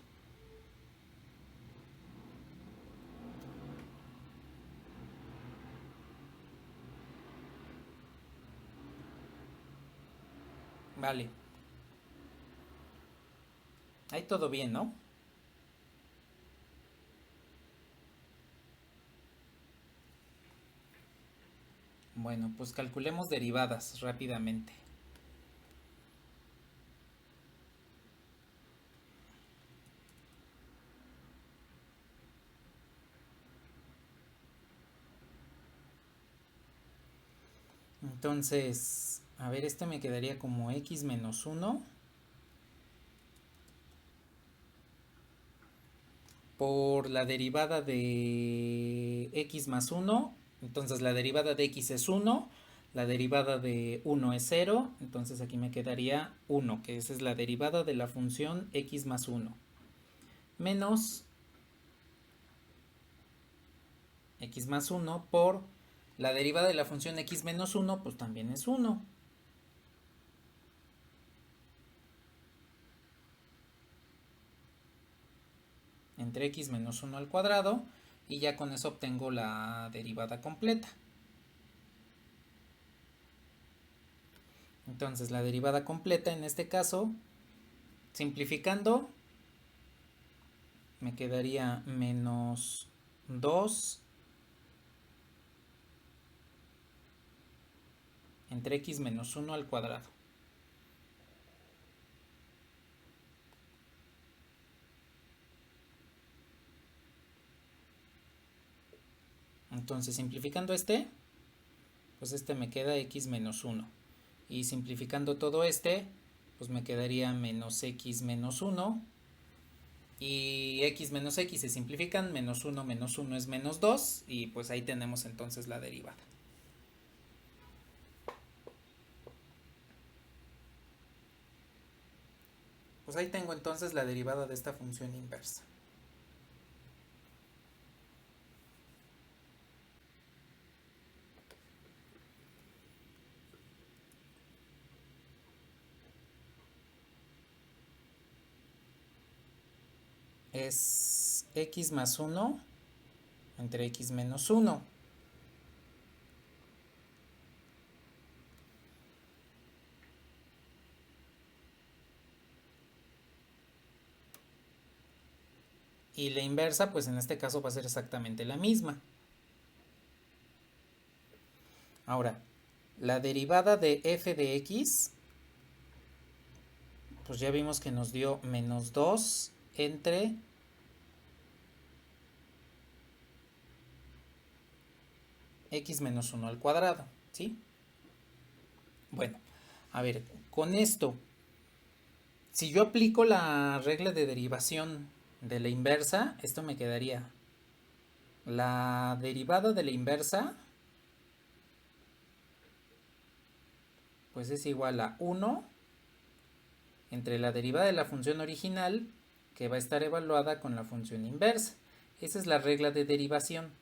Vale. Ahí todo bien, ¿no? Bueno, pues calculemos derivadas rápidamente. Entonces, a ver, este me quedaría como x menos 1 por la derivada de x más 1. Entonces la derivada de x es 1, la derivada de 1 es 0, entonces aquí me quedaría 1, que esa es la derivada de la función x más 1. Menos x más 1 por la derivada de la función x menos 1, pues también es 1. Entre x menos 1 al cuadrado, y ya con eso obtengo la derivada completa. Entonces la derivada completa en este caso, simplificando, me quedaría menos 2 entre x menos 1 al cuadrado. Entonces simplificando pues este me queda x menos 1. Y simplificando todo pues me quedaría menos x menos 1. Y x menos x se simplifican, menos 1 es menos 2. Y pues ahí tenemos entonces la derivada. pues ahí tengo entonces la derivada de esta función inversa. Es x más 1 entre x menos 1. Y la inversa, pues en este caso va a ser exactamente la misma. Ahora, la derivada de f de x, pues ya vimos que nos dio menos 2 entre x menos 1 al cuadrado, ¿sí? Bueno, a ver, con esto, si yo aplico la regla de derivación de la inversa, esto me quedaría la derivada de la inversa, pues es igual a 1 entre la derivada de la función original, que va a estar evaluada con la función inversa. Esa es la regla de derivación.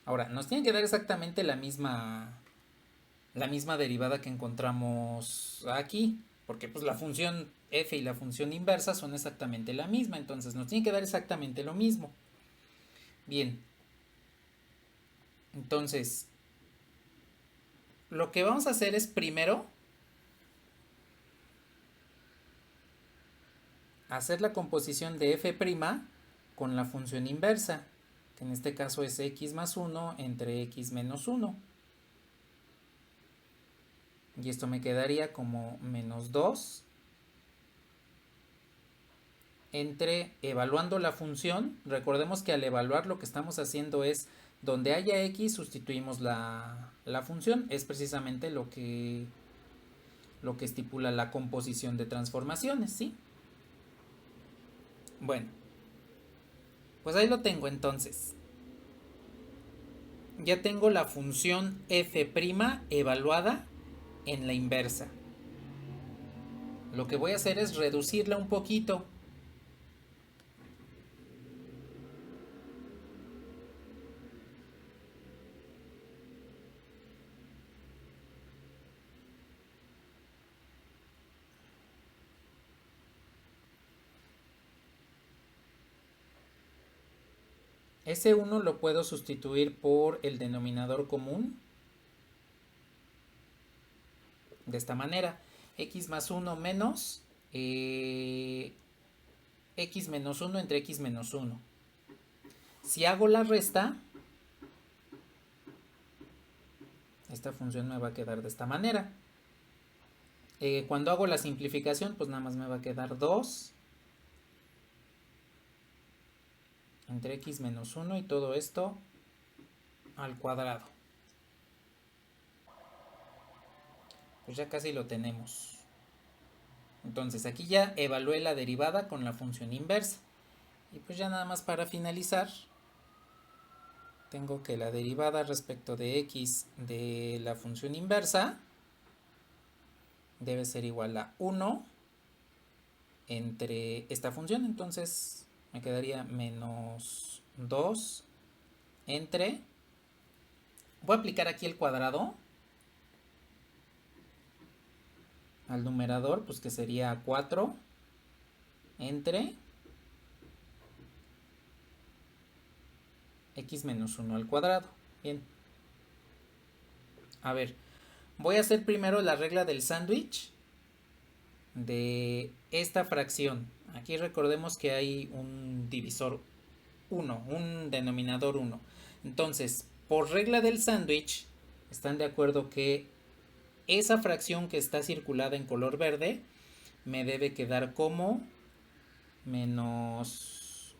Ahora, nos tiene que dar exactamente la misma derivada que encontramos aquí, porque pues la función f y la función inversa son exactamente la misma, entonces nos tiene que dar exactamente lo mismo. Bien, entonces lo que vamos a hacer es primero hacer la composición de f' con la función inversa, que en este caso es x más 1 entre x menos 1. Y esto me quedaría como menos 2 entre, evaluando la función, recordemos que al evaluar lo que estamos haciendo es, donde haya x sustituimos la función, es precisamente lo que estipula la composición de transformaciones, ¿sí? Bueno, pues ahí lo tengo entonces. Ya tengo la función f' evaluada en la inversa. Lo que voy a hacer es reducirla un poquito. Ese 1 lo puedo sustituir por el denominador común de esta manera. X más 1 menos x menos 1 entre x menos 1. Si hago la resta, esta función me va a quedar de esta manera. Cuando hago la simplificación, pues nada más me va a quedar 2 entre x menos 1 y todo esto al cuadrado. Pues ya casi lo tenemos. Entonces aquí ya evalué la derivada con la función inversa. Y pues ya nada más para finalizar, tengo que la derivada respecto de x de la función inversa debe ser igual a 1 entre esta función. Entonces me quedaría menos 2 entre... Voy a aplicar aquí el cuadrado al numerador, pues que sería 4 entre x menos 1 al cuadrado. Bien. A ver, voy a hacer primero la regla del sándwich de esta fracción. Aquí recordemos que hay un divisor 1, un denominador 1. Entonces, por regla del sándwich, están de acuerdo que esa fracción que está circulada en color verde me debe quedar como menos...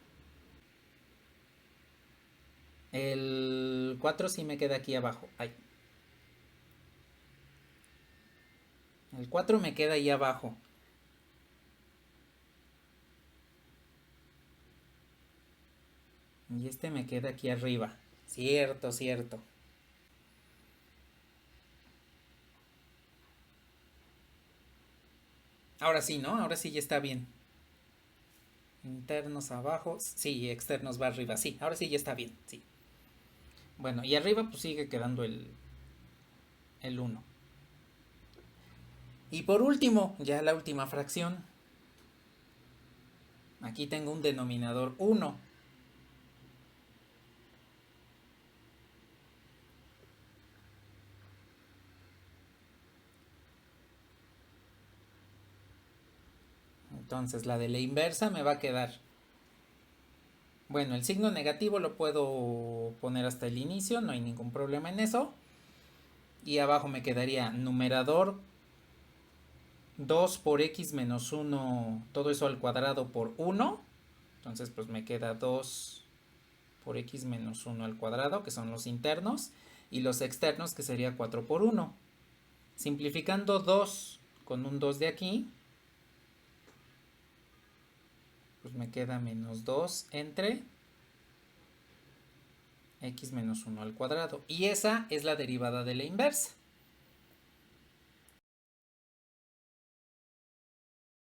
El 4 sí me queda aquí abajo. Ay. El 4 me queda ahí abajo. Y este me queda aquí arriba. Cierto, cierto. Ahora sí, ¿no? Ahora sí ya está bien. Internos abajo. Sí, externos va arriba. Sí, ahora sí ya está bien. Sí. Bueno, y arriba pues sigue quedando el uno. Y por último, ya la última fracción. Aquí tengo un denominador uno. Entonces la de la inversa me va a quedar. Bueno, el signo negativo lo puedo poner hasta el inicio, no hay ningún problema en eso. Y abajo me quedaría numerador 2 por x menos 1, todo eso al cuadrado por 1. Entonces pues me queda 2 por x menos 1 al cuadrado, que son los internos. Y los externos, que sería 4 por 1. Simplificando 2 con un 2 de aquí, pues me queda menos 2 entre x menos 1 al cuadrado. Y esa es la derivada de la inversa.